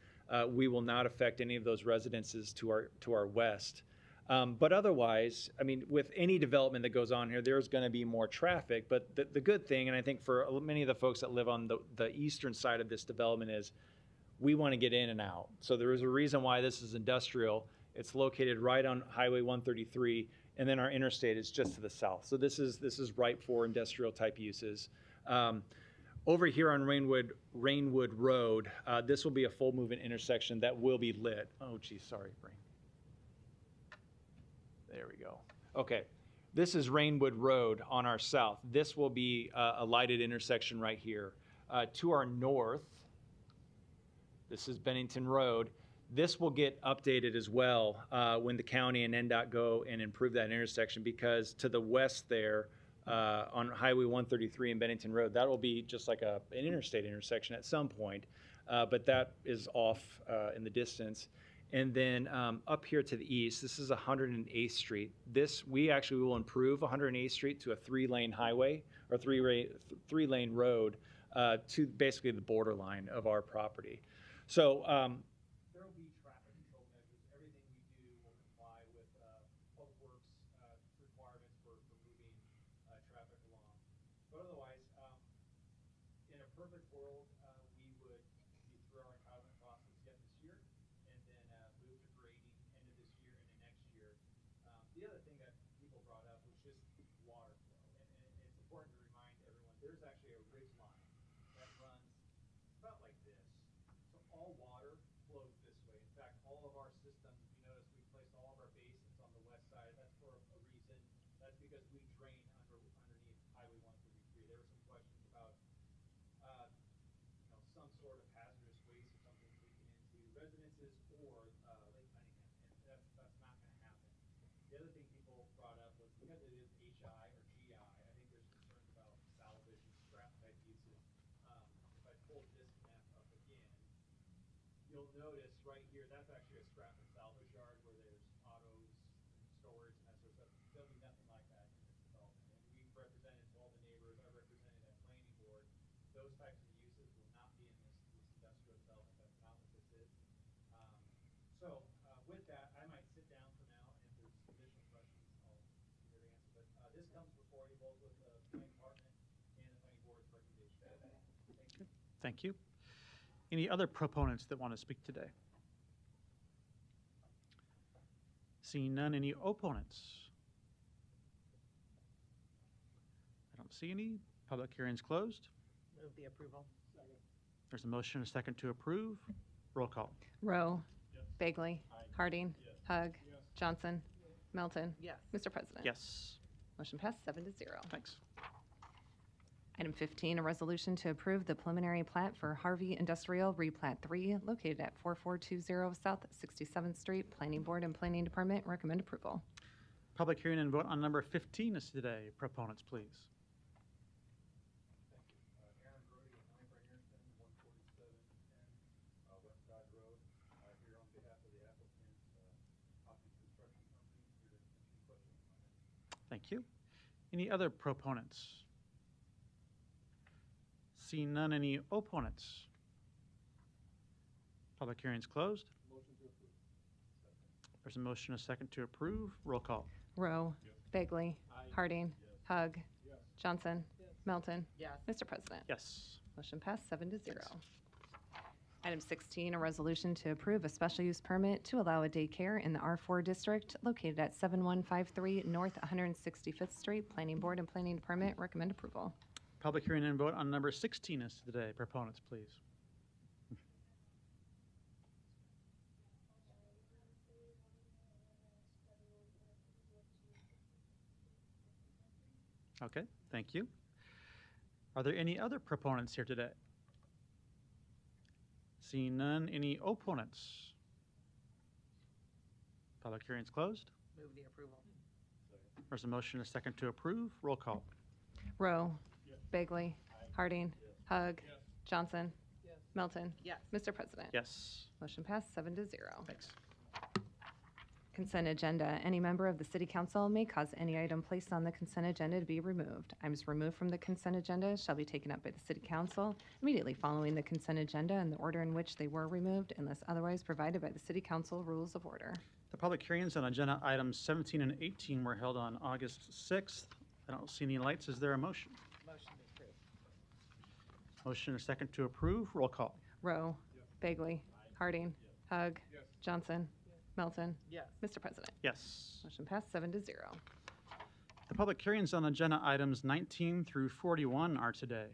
We will not affect any of those residences to our west. But otherwise, I mean, with any development that goes on here, there's going to be more traffic. But the good thing, and I think for many of the folks that live on the eastern side of this development, is we want to get in and out. So there is a reason why this is industrial. It's located right on Highway 133, and then our interstate is just to the south. So this is ripe for industrial type uses. Over here on Rainwood Road, this will be a full movement intersection that will be lit. Oh, geez, sorry, Brain. There we go. Okay, this is Rainwood Road on our south. This will be a lighted intersection right here. To our north, this is Bennington Road. This will get updated as well when the county and NDOT go and improve that intersection, because to the west there on Highway 133 and Bennington Road, that will be just like an interstate intersection at some point, but that is off in the distance. And then up here to the east, this is 108th Street. We actually will improve 108th Street to a 3-lane highway or three-lane road to basically the borderline of our property. So there will be traffic control measures. Everything we do will comply with Public Works requirements for moving traffic along. But otherwise, in a perfect world, we would be through our entitlement process yet this year. the other thing that people brought up was just water flow. And it's important to remind everyone, there's actually a ridge line that runs about like this. So all water flows this way. In fact, all of our systems, if you notice, we placed all of our basins on the west side. That's for a reason. That's because we drain underneath Highway 133. There were some questions about some sort of hazardous waste or something leaking into residences or Lake Cunningham, and that's not going to happen. The other thing people brought up was because it is HI or GI, I think there's concerns about salvage and scrap type uses. If I pull this map up again, you'll notice right here, that's actually a scrap and salvage yard where there's autos and storage and that sort of stuff. There'll be nothing like that in this development. And we've represented to all the neighbors, I represented at planning board, those types of uses will not be in this industrial development. That's not what this is. With that, I might sit down for now, and if there's additional questions, I'll be here to answer. But this comes before you both with the planning department and the planning board's recommendation. Thank you. Thank you. Any other proponents that want to speak today? Seeing none, any opponents? I don't see any. Public hearing's closed. Move the approval. There's a motion and a second to approve. Roll call. Rowe. Bagley. Harding. Hug. Johnson. Melton. Yes. Mr. President. Yes. Motion passed 7-0. Thanks. Item 15, a resolution to approve the preliminary plat for Harvey Industrial Replat 3 located at 4420 South 67th Street. Planning Board and Planning Department recommend approval. Public hearing and vote on number 15 is today. Proponents, please. Aaron Brody and Mike Anderson, 14710 West Dodge Road. Here on behalf of the applicant, Hopkins Construction Company, here to answer questions on it. Thank you. Any other proponents? Seeing none, any opponents? Public hearing's closed. Motion to approve. There's a motion and a second to approve. Roll call. Rowe. Bagley. Harding. Hug. Johnson. Melton. Yes. Mr. President. Yes. Motion passed 7-0. Item 16, a resolution to approve a special use permit to allow a daycare in the R4 district located at 7153 North 165th Street. Planning Board and Planning Department recommend approval. Public hearing and vote on number 16 is today. Proponents, please. Okay, thank you. Are there any other proponents here today? Seeing none, any opponents? Public hearing's closed. Move the approval. There's a motion and a second to approve. Roll call. Rowe. Bagley. Harding. Hug. Johnson. Melton. Yes. Mr. President. Yes. Motion passed 7-0. Thanks. Consent agenda. Any member of the City Council may cause any item placed on the consent agenda to be removed. Items removed from the consent agenda shall be taken up by the City Council immediately following the consent agenda in the order in which they were removed, unless otherwise provided by the City Council Rules of Order. The public hearings on agenda items 17 and 18 were held on August 6th. I don't see any lights. Is there a motion? Motion to approve. Motion and a second to approve. Roll call. Rowe. Bagley. Harding. Hug. Johnson. Melton. Yes. Mr. President. Yes. Motion passed 7-0. The public hearings on agenda items 19 through 41 are today.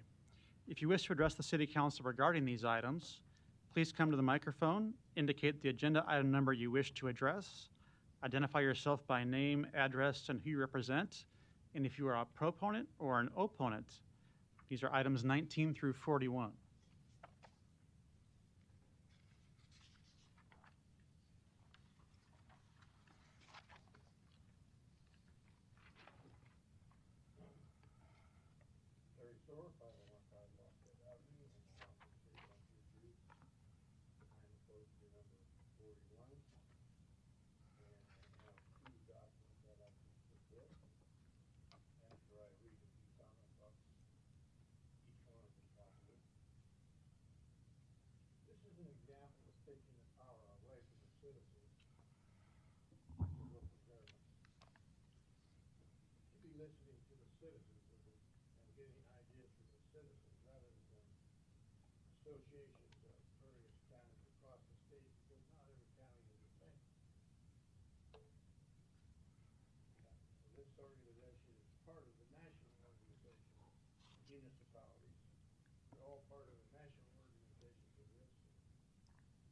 If you wish to address the City Council regarding these items, please come to the microphone, indicate the agenda item number you wish to address, identify yourself by name, address, and who you represent, and if you are a proponent or an opponent. These are items 19 through 41. Listening to the citizens and getting ideas from the citizens rather than associations of various counties across the state, because not every county is the same. organization is part of the national organization, municipalities. They're all part of the national organization for this.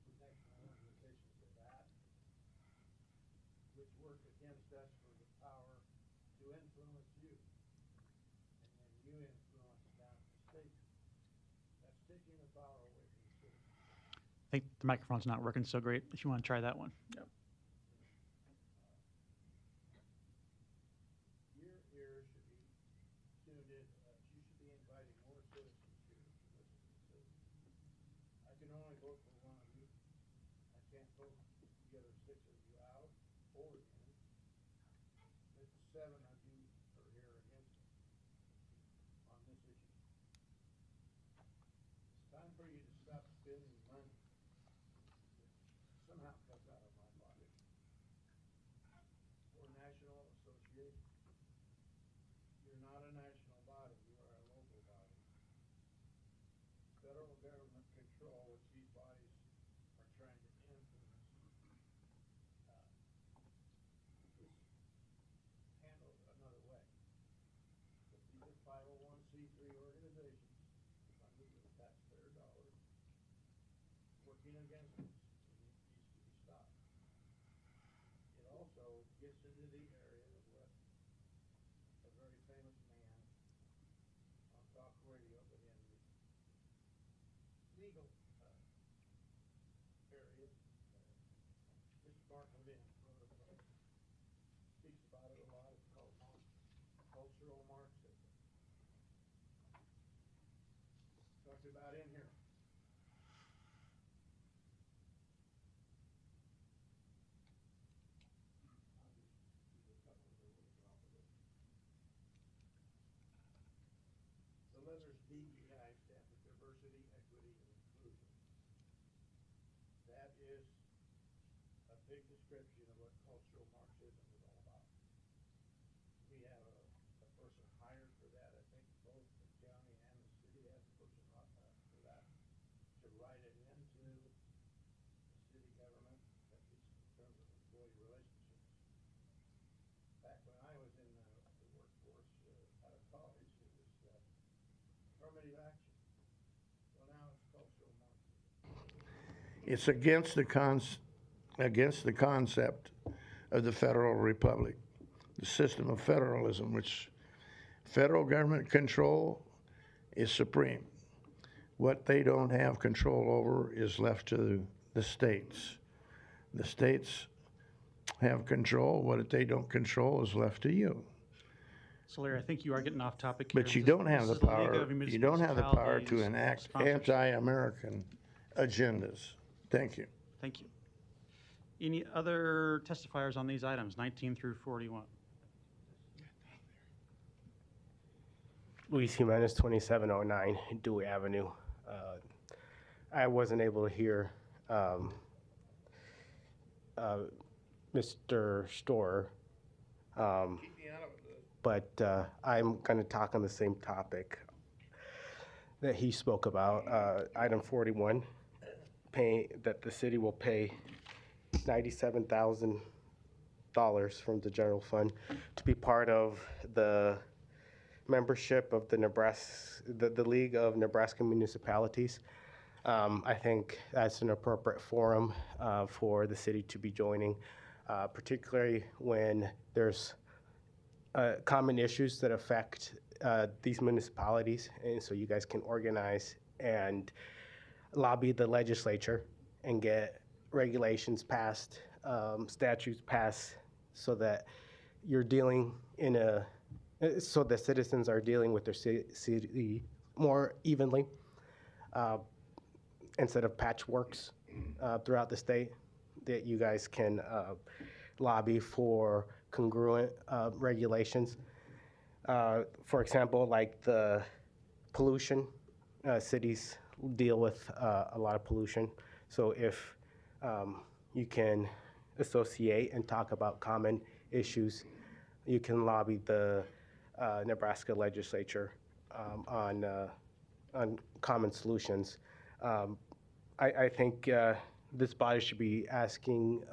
The national organizations of that, which work against us for the power to influence you. And then you influence down at the state. That's taking the power away from the city. I think the microphone's not working so great. If you want to try that one. Yep. Your ears should be tuned in. You should be inviting more citizens here to listen to citizens. I can only vote for one of you. I can't vote the other 6 of you out or in. But the 7 of you are here against me on this issue. It's time for you to stop spending money that somehow comes out of my pocket for national association. You're not a national body, you are a local body. Federal government control, which these bodies are trying to influence, is handled another way. But these are 501c3 organizations funded with taxpayer dollars working against us. It needs to be stopped. It also gets into the area of what a very famous man on talk radio, but in the legal area, Mr. Mark Levin wrote a book, speaks about it a lot. It's called Cultural Marxism. Talked about in here. The letters DEI stand for diversity, equity, and inclusion. That is a big description of what cultural Marxism is all about. We have a person hired for that. I think both the county and the city has a person for that, to write it into the city government, at least in terms of employee relationships. Back when I was in the workforce out of college, it was affirmative action. Well, now it's cultural Marxism. It's against the concept of the federal republic, the system of federalism, which federal government control is supreme. What they don't have control over is left to the states. The states have control. What they don't control is left to you. So Larry, I think you are getting off topic here. But you don't have the This is League power. of You don't have the power to Municipalities enact sponsorship. anti-American agendas. Thank you. Thank you. Any other testifiers on these items, 19 through 41? Luis Jimenez, 2709 Dewey Avenue. I wasn't able to hear Mr. Storer, but I'm going to talk on the same topic that he spoke about. Item 41, that the city will pay $97,000 from the general fund to be part of the membership of the League of Nebraska Municipalities. I think that's an appropriate forum for the city to be joining, particularly when there's common issues that affect these municipalities, and so you guys can organize and lobby the legislature and get regulations passed, statutes passed, so that you're dealing so the citizens are dealing with their city more evenly, instead of patchworks throughout the state, that you guys can lobby for congruent regulations. For example, like the pollution, cities deal with a lot of pollution. So if you can associate and talk about common issues, you can lobby the Nebraska legislature on common solutions. I think this body should be asking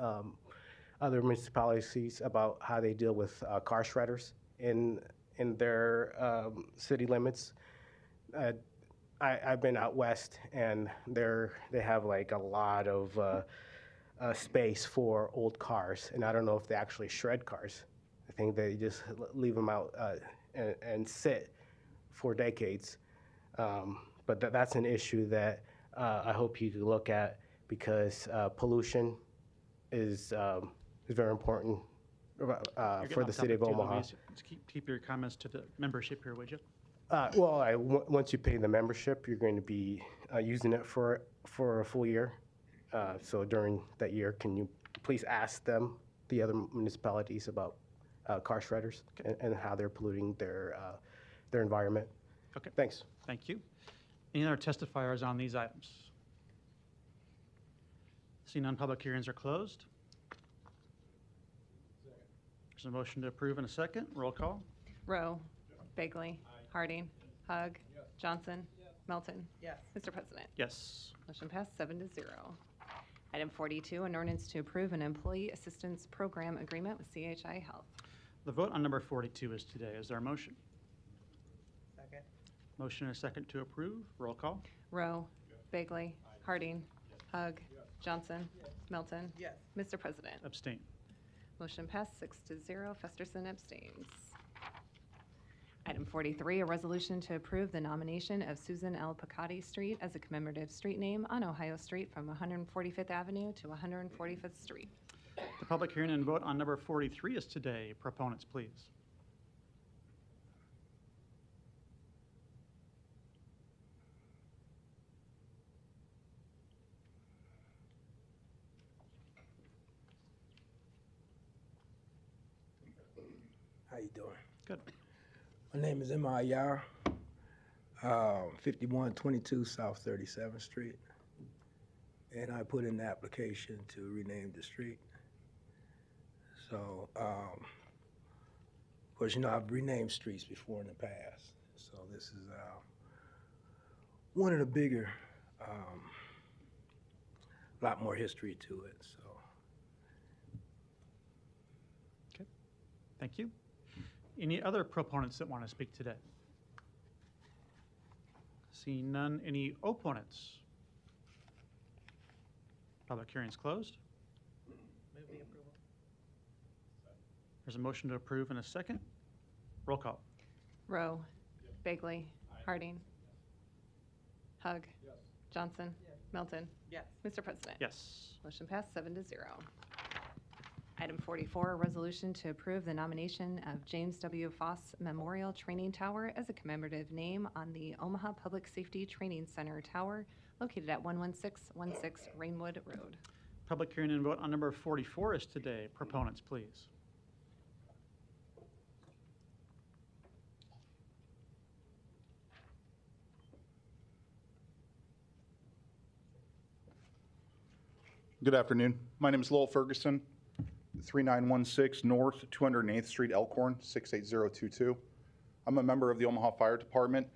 other municipalities about how they deal with car shredders in their city limits. I've been out west, and they have like a lot of space for old cars, and I don't know if they actually shred cars. I think they just leave them out and sit for decades. But that's an issue that I hope you could look at, because pollution is very important for the city of Omaha. Keep your comments to the membership here, would you? Once you pay the membership, you're going to be using it for a full year. So during that year, can you please ask them, the other municipalities, about car shredders and how they're polluting their environment? Okay. Thanks. Thank you. Any other testifiers on these items? Seeing none, public hearings are closed. There's a motion to approve in a second. Roll call. Rowe. Bagley. Harding. Hug. Johnson. Melton. Yes. Mr. President. Yes. Motion passed 7-0. Item 42, an ordinance to approve an employee assistance program agreement with CHI Health. The vote on number 42 is today. Is there a motion? Second. Motion and a second to approve. Roll call. Rowe. Bagley. Harding. Hug. Johnson. Melton. Yes. Mr. President. Abstain. Motion passed 6-0. Festerson abstains. Item 43, a resolution to approve the nomination of Susan L. Picotti Street as a commemorative street name on Ohio Street from 145th Avenue to 145th Street. The public hearing and vote on number 43 is today. Proponents, please. How you doing? Good. My name is M.I. Yar, 5122 South 37th Street. And I put in the application to rename the street. So, of course, you know, I've renamed streets before in the past. So this is one of the bigger, lot more history to it, so. Okay. Thank you. Any other proponents that want to speak today? Seeing none, any opponents? Public hearing is closed. Move the approval. There's a motion to approve in a second. Roll call. Rowe. Bagley. Harding. Hug. Johnson. Melton. Yes. Mr. President. Yes. Motion passed 7-0. Item 44, a resolution to approve the nomination of James W. Foss Memorial Training Tower as a commemorative name on the Omaha Public Safety Training Center Tower located at 11616 Rainwood Road. Public hearing and vote on number 44 is today. Proponents, please. Good afternoon. My name is Lowell Ferguson, 3916 North 208th Street, Elkhorn, 68022. I'm a member of the Omaha Fire Department.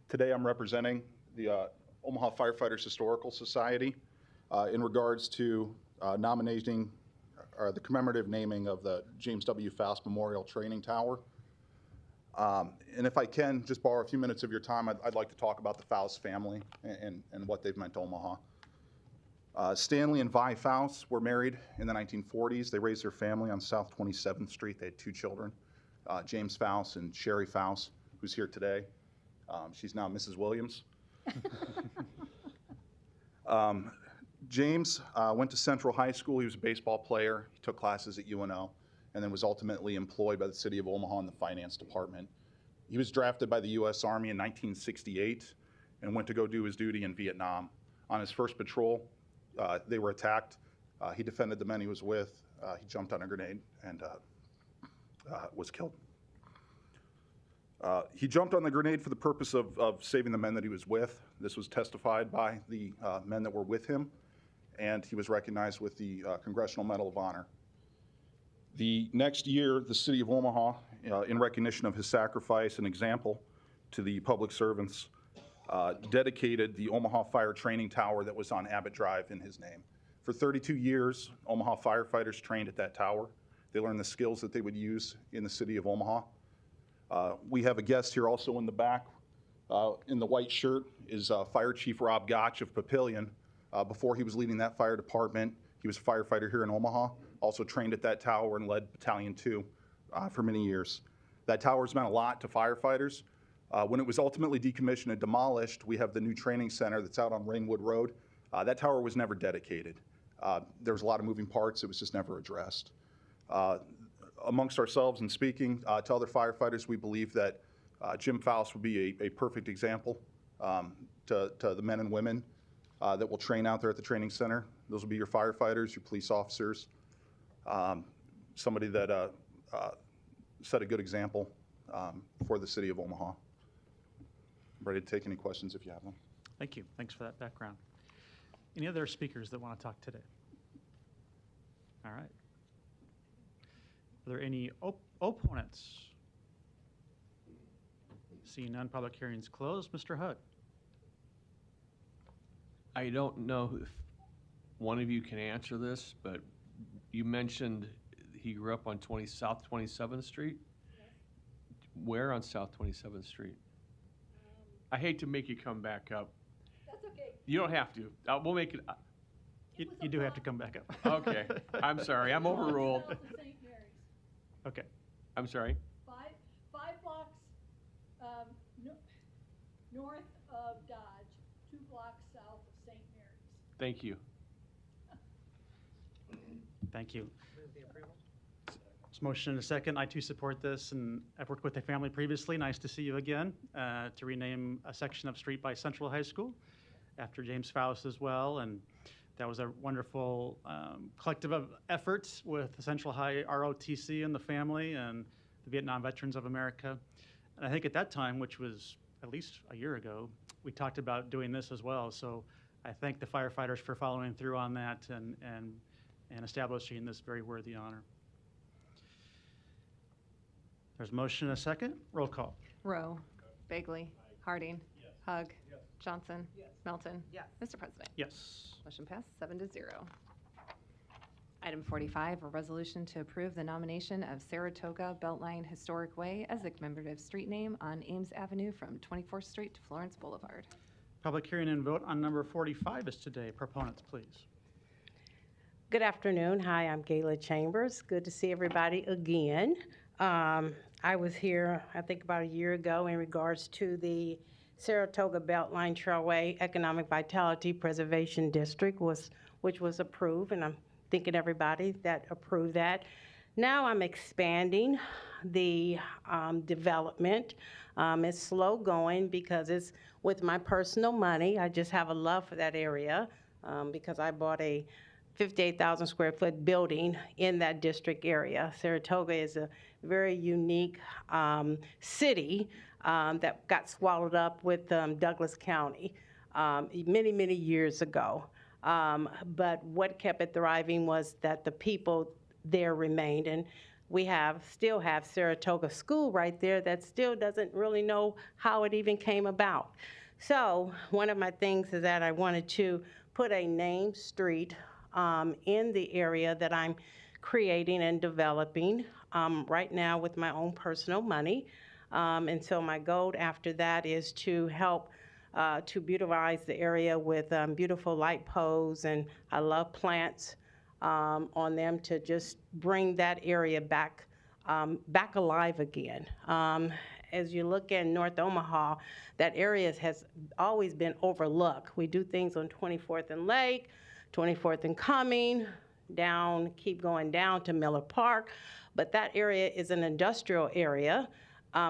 Today I'm representing the Omaha Firefighters Historical Society in regards to nominating the commemorative naming of the James W. Foss Memorial Training Tower. And if I can just borrow a few minutes of your time, I'd like to talk about the Foss family and what they've meant to Omaha. Stanley and Vi Foss were married in the 1940s. They raised their family on South 27th Street. They had two children, James Foss and Sherry Foss, who's here today. She's now Mrs. Williams. James went to Central High School. He was a baseball player. He took classes at UNO and then was ultimately employed by the city of Omaha in the finance department. He was drafted by the U.S. Army in 1968 and went to go do his duty in Vietnam. On his first patrol, they were attacked. He defended the men he was with. He jumped on a grenade and was killed. He jumped on the grenade for the purpose of saving the men that he was with. This was testified by the men that were with him, and he was recognized with the Congressional Medal of Honor. The next year, the city of Omaha, in recognition of his sacrifice and example to the public servants, dedicated the Omaha Fire Training Tower that was on Abbott Drive in his name. For 32 years, Omaha firefighters trained at that tower. They learned the skills that they would use in the city of Omaha. We have a guest here also in the back. In the white shirt is Fire Chief Rob Gotch of Papillion. Before he was leading that fire department, he was a firefighter here in Omaha, also trained at that tower and led Battalion 2 for many years. That tower's meant a lot to firefighters. When it was ultimately decommissioned and demolished, we have the new training center that's out on Rainwood Road. That tower was never dedicated. There was a lot of moving parts. It was just never addressed. Amongst ourselves and speaking to other firefighters, we believe that Jim Faust would be a perfect example to the men and women that will train out there at the training center. Those will be your firefighters, your police officers, somebody that set a good example for the city of Omaha. I'm ready to take any questions if you have them. Thank you. Thanks for that background. Any other speakers that want to talk today? All right. Are there any opponents? Seeing none, public hearings closed. Mr. Hug. I don't know if one of you can answer this, but you mentioned he grew up on South 27th Street? Yes. Where on South 27th Street? I hate to make you come back up. That's okay. You don't have to. We'll make it. You do have to come back up. Okay. I'm sorry. I'm overruled. St. Mary's. Okay. I'm sorry. Five blocks north of Dodge, 2 blocks south of St. Mary's. Thank you. Thank you. This motion and a second. I too support this, and I've worked with the family previously. Nice to see you again. To rename a section of street by Central High School after James Faust as well, and that was a wonderful collective of efforts with the Central High ROTC and the family and the Vietnam Veterans of America. And I think at that time, which was at least a year ago, we talked about doing this as well. So I thank the firefighters for following through on that and establishing this very worthy honor. There's a motion and a second. Roll call. Rowe. Bagley. Harding. Hug. Johnson. Melton. Mr. President. Yes. Motion passed 7-0. Item 45, a resolution to approve the nomination of Saratoga Beltline Historic Way as the commemorative street name on Ames Avenue from 24th Street to Florence Boulevard. Public hearing and vote on number 45 is today. Proponents, please. Good afternoon. Hi, I'm Gayla Chambers. Good to see everybody again. I was here, I think, about a year ago in regards to the Saratoga Beltline Trailway Economic Vitality Preservation District, which was approved, and I'm thanking everybody that approved that. Now I'm expanding the development. It's slow going because it's with my personal money. I just have a love for that area because I bought a 58,000 square foot building in that district area. Saratoga is a very unique city that got swallowed up with Douglas County many, many years ago. But what kept it thriving was that the people there remained. And we still have Saratoga School right there that still doesn't really know how it even came about. So one of my things is that I wanted to put a named street in the area that I'm creating and developing right now with my own personal money. And so my goal after that is to help to beautifies the area with beautiful light poles, and I love plants on them to just bring that area back alive again. As you look in North Omaha, that area has always been overlooked. We do things on 24th and Lake, 24th and Cumming, keep going down to Miller Park, but that area is an industrial area.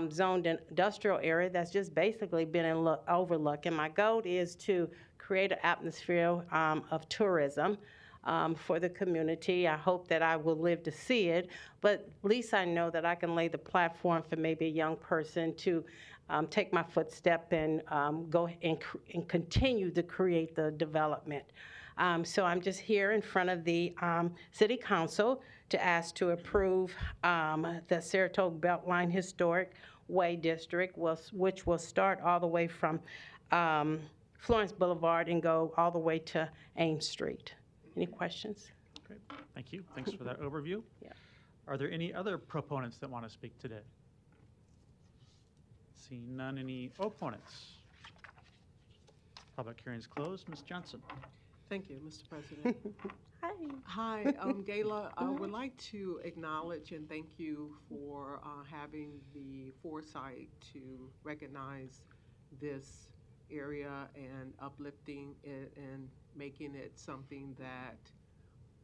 Zoned industrial area that's just basically been overlooked. And my goal is to create an atmosphere of tourism for the community. I hope that I will live to see it, but at least I know that I can lay the platform for maybe a young person to take my footstep and go and continue to create the development. So I'm just here in front of the City Council to ask to approve the Saratoga Beltline Historic Way District, which will start all the way from Florence Boulevard and go all the way to Ames Street. Any questions? Great, thank you. Thanks for that overview. Yeah. Are there any other proponents that want to speak today? Seeing none, any opponents? Public hearing's closed. Ms. Johnson. Thank you, Mr. President. Hi, Gayla. I would like to acknowledge and thank you for having the foresight to recognize this area and uplifting it and making it something that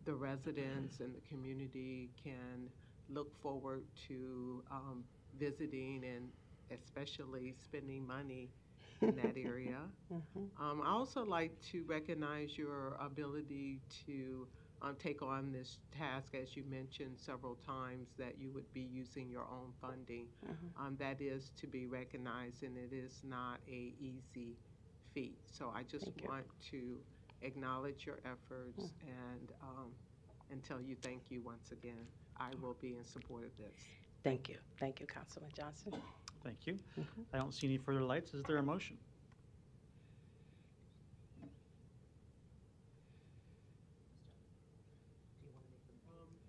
the residents and the community can look forward to visiting and especially spending money in that area. I also like to recognize your ability to take on this task, as you mentioned several times, that you would be using your own funding. That is to be recognized, and it is not a easy feat. So I just want to acknowledge your efforts and tell you thank you once again. I will be in support of this. Thank you. Thank you, Councilman Johnson. Thank you. I don't see any further lights. Is there a motion?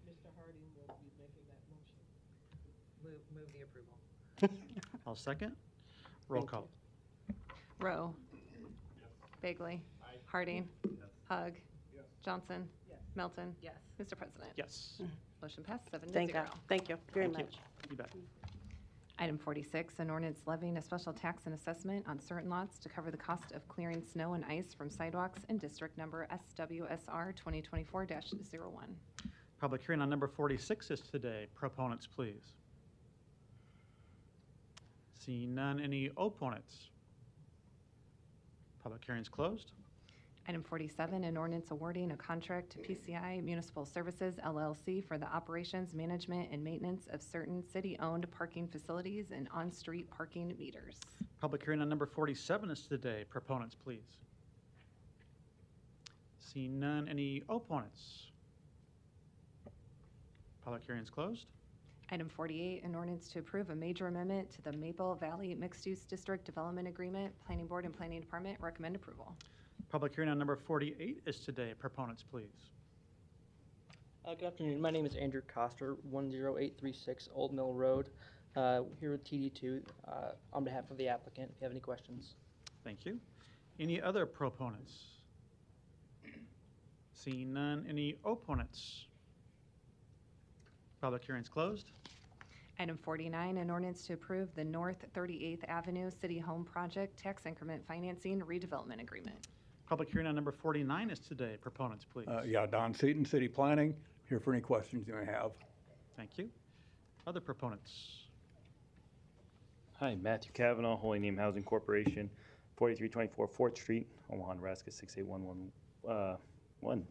Mr. Harding will be making that motion. Move the approval. I'll second. Roll call. Rowe. Bagley. Harding. Hug. Johnson. Melton. Yes. Mr. President. Yes. Motion passed 7-0. Thank you very Thank you. much. You bet. Item 46, an ordinance levying a special tax and assessment on certain lots to cover the cost of clearing snow and ice from sidewalks in district number SWSR 2024-01. Public hearing on number 46 is today. Proponents, please. Seeing none, any opponents? Public hearing's closed. Item 47, an ordinance awarding a contract to PCI Municipal Services LLC for the operations, management, and maintenance of certain city-owned parking facilities and on-street parking meters. Public hearing on number 47 is today. Proponents, please. Seeing none, any opponents? Public hearing's closed. Item 48, an ordinance to approve a major amendment to the Maple Valley Mixed-Use District Development Agreement. Planning Board and Planning Department recommend approval. Public hearing on number 48 is today. Proponents, please. Good afternoon. My name is Andrew Coster, 10836 Old Mill Road, here with TD2 on behalf of the applicant. If you have any questions. Thank you. Any other proponents? Seeing none, any opponents? Public hearing's closed. Item 49, an ordinance to approve the North 38th Avenue City Home Project Tax Increment Financing Redevelopment Agreement. Public hearing on number 49 is today. Proponents, please. Yeah, Don Seaton, City Planning, here for any questions you may have. Thank you. Other proponents? Hi, Matthew Kavanaugh, Holy Name Housing Corporation, 4324 4th Street, Omaha, Nebraska, 68111.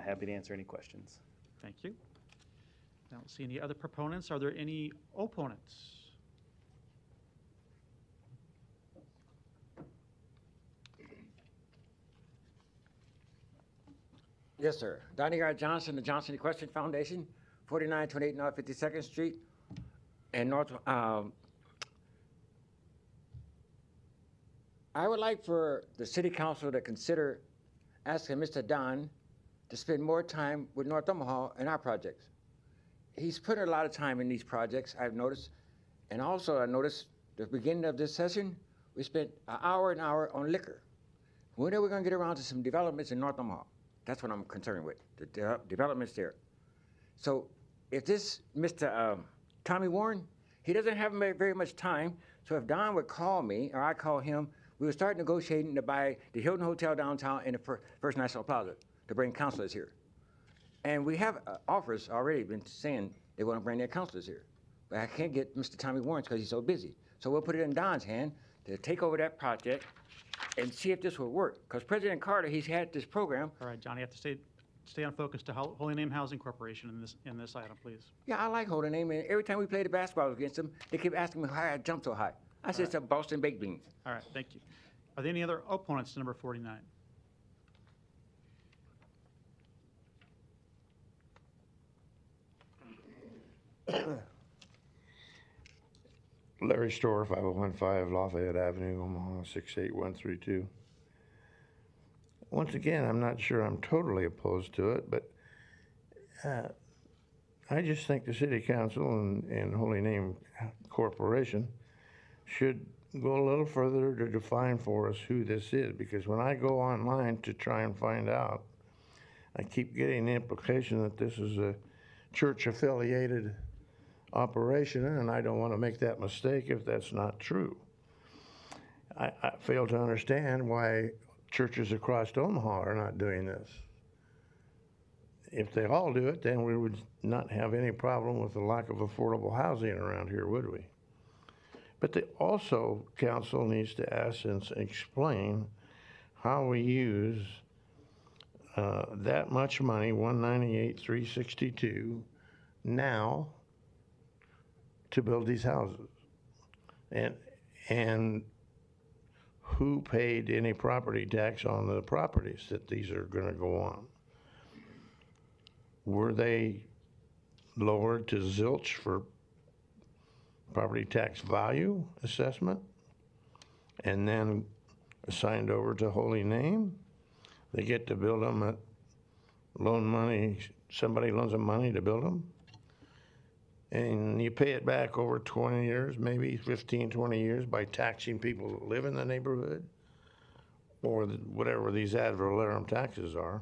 Happy to answer any questions. Thank you. I don't see any other proponents. Are there any opponents? Yes, sir. Donnie R. Johnson, the Johnson Equestrian Foundation, 4928 North 52nd Street, and North. I would like for the City Council to consider asking Mr. Don to spend more time with North Omaha in our projects. He's put a lot of time in these projects, I've noticed, and also I noticed the beginning of this session, we spent an hour on liquor. When are we going to get around to some developments in North Omaha? That's what I'm concerned with, the developments there. So if this Mr. Tommy Warren, he doesn't have very much time, so if Don would call me or I call him, we would start negotiating to buy the Hilton Hotel downtown and the First National Plaza to bring counselors here. And we have offers already been saying they want to bring their counselors here. But I can't get Mr. Tommy Warren because he's so busy. So we'll put it in Don's hand to take over that project and see if this will work. Because President Carter, he's had this program. All right, John, you have to stay on focus to Holy Name Housing Corporation in this item, please. Yeah, I like Holy Name. And every time we play the basketball against them, they keep asking me why I jump so high. I said, it's a Boston baked beans. All right, thank you. Are there any other opponents to number 49? Larry Storr, 5015 Lafayette Avenue, Omaha, 68132. once again, I'm not sure I'm totally opposed to it, but I just think the city council and Holy Name Corporation should go a little further to define for us who this is, because when I go online to try and find out, I keep getting the implication that this is a church-affiliated operation, and I don't want to make that mistake if that's not true. I fail to understand why churches across Omaha are not doing this. If they all do it, then we would not have any problem with the lack of affordable housing around here, would we? But they also, council needs to ask and explain how we use that much money, 198,362, now to build these houses. And who paid any property tax on the properties that these are going to go on? Were they lowered to zilch for property tax value assessment and then assigned over to Holy Name? They get to build them at loan money, somebody loans them money to build them, and you pay it back over 20 years, maybe 15, 20 years by taxing people that live in the neighborhood, or whatever these ad valorem taxes are.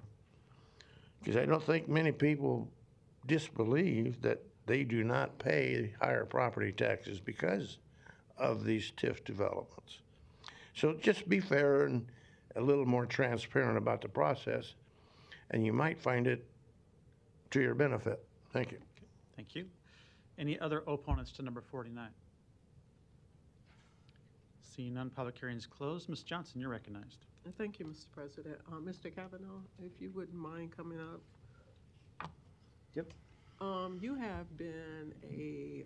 Because I don't think many people disbelieve that they do not pay higher property taxes because of these TIF developments. So just be fair and a little more transparent about the process, and you might find it to your benefit. Thank you. Thank you. Any other opponents to number 49? Seeing none, public hearing is closed. Ms. Johnson, you're recognized. Thank you, Mr. President. Mr. Kavanaugh, if you wouldn't mind coming up. Yep. You have been a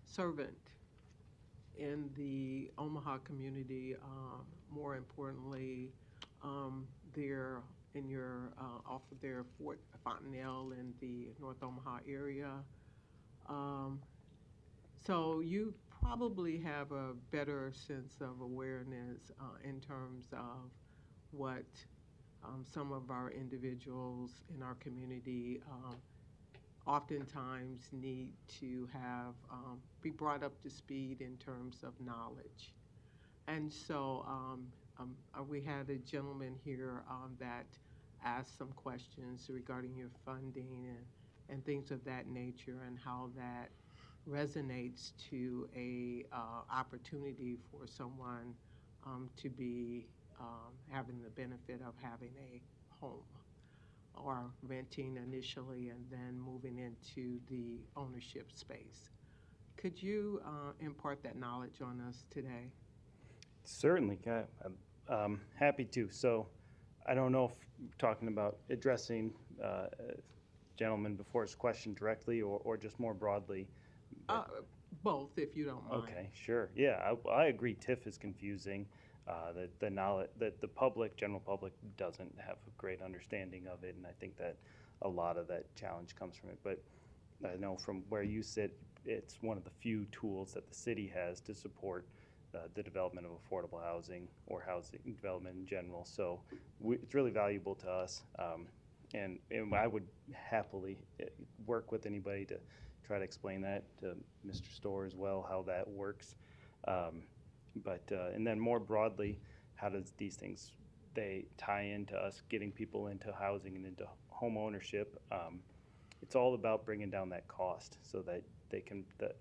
servant in the Omaha community, more importantly, there in your off of their Fort Fontanelle in the North Omaha area. So you probably have a better sense of awareness in terms of what some of our individuals in our community oftentimes need to have be brought up to speed in terms of knowledge. And so we had a gentleman here that asked some questions regarding your funding and things of that nature, and how that resonates to a opportunity for someone to be having the benefit of having a home, or renting initially and then moving into the ownership space. Could you impart that knowledge on us today? Certainly, I'm happy to. So I don't know if talking about addressing gentleman before's question directly or just more broadly. Both, if you don't mind. Okay, sure. Yeah, I agree. TIF is confusing. The knowledge that the public, general public, doesn't have a great understanding of it, and I think that a lot of that challenge comes from it. But I know from where you sit, it's one of the few tools that the city has to support the development of affordable housing or housing development in general. So it's really valuable to us, and I would happily work with anybody to try to explain that to Mr. Storr as well, how that works. And then more broadly, how does these things, they tie into us getting people into housing and into home ownership? It's all about bringing down that cost so that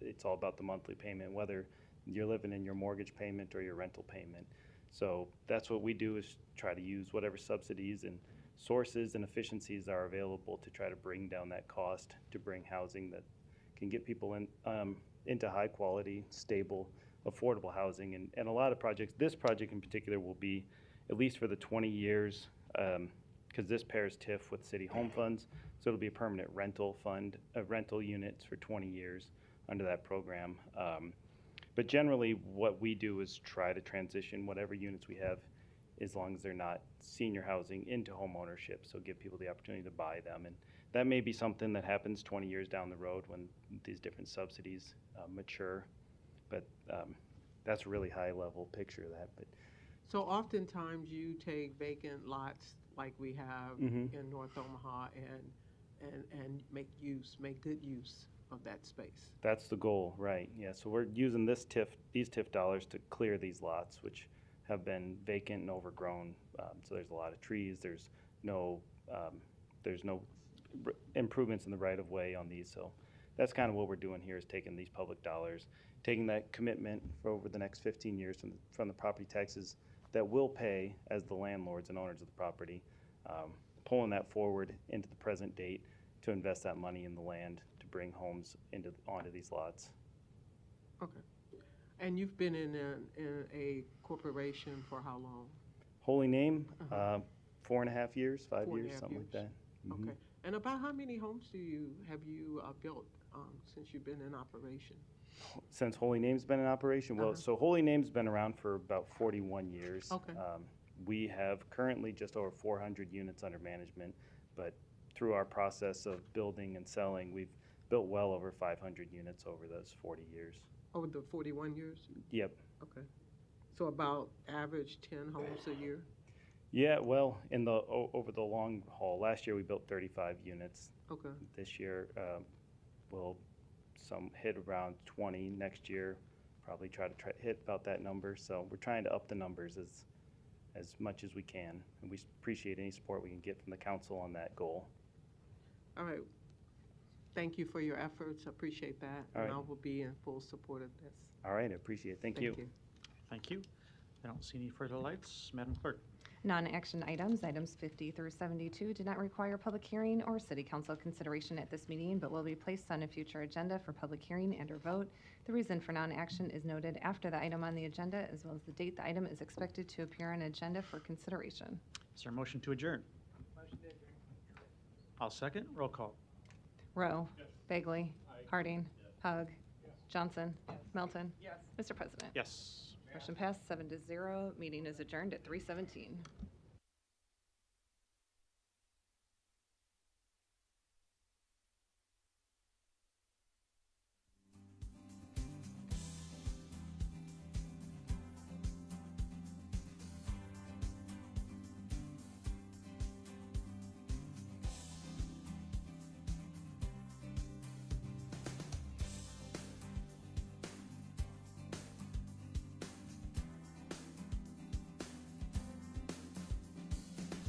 it's all about the monthly payment, whether you're living in your mortgage payment or your rental payment. So that's what we do, is try to use whatever subsidies and sources and efficiencies are available to try to bring down that cost, to bring housing that can get people into high quality, stable, affordable housing. And a lot of projects, this project in particular, will be at least for the 20 years, because this pairs TIF with city home funds, so it'll be a permanent rental fund, rental units for 20 years under that program. But generally what we do is try to transition whatever units we have, as long as they're not senior housing, into home ownership, so give people the opportunity to buy them. And that may be something that happens 20 years down the road when these different subsidies mature. But that's a really high level picture of that. But So oftentimes you take vacant lots like we have Mhm. in North Omaha and make good use of that space. That's the goal, right? Yeah, so we're using these TIF dollars to clear these lots, which have been vacant and overgrown. So there's a lot of trees. There's no improvements in the right of way on these. So that's kind of what we're doing here is taking these public dollars, taking that commitment for over the next 15 years from the property taxes that we'll pay as the landlords and owners of the property, pulling that forward into the present date to invest that money in the land to bring homes onto these lots. Okay. And you've been in a corporation for how long? Holy Name, 4.5 years, 5 4.5 years, something like that. Mhm. Okay. And about how many homes have you built since you've been in operation? Since Holy Name's been in operation? Well, so Holy Name's been around for about 41 years. Okay. We have currently just over 400 units under management, but through our process of building and selling, we've built well over 500 units over those 40 years. Over the 41 years? Yep. Okay. So about average 10 homes a year? Yeah, well, over the long haul, last year we built 35 units. Okay. This year, we'll hit around 20. Next year, probably try to hit about that number. So we're trying to up the numbers as much as we can. And we appreciate any support we can get from the council on that goal. All right. Thank you for your efforts. I appreciate that. All And right. I will be in full support of this. All right, I appreciate it. Thank you. Thank you. I don't see any further lights. Madam Clerk. Non-action items, items 50 through 72, do not require public hearing or city council consideration at this meeting, but will be placed on a future agenda for public hearing and or vote. The reason for non-action is noted after the item on the agenda, as well as the date the item is expected to appear on agenda for consideration. Is there a motion to adjourn? Motion to adjourn. I'll second. Roll call. Rowe. Bagley. Harding. Hug. Johnson. Melton. Yes. Mr. President. Yes. Motion passed 7-0. Meeting is adjourned at 3:17.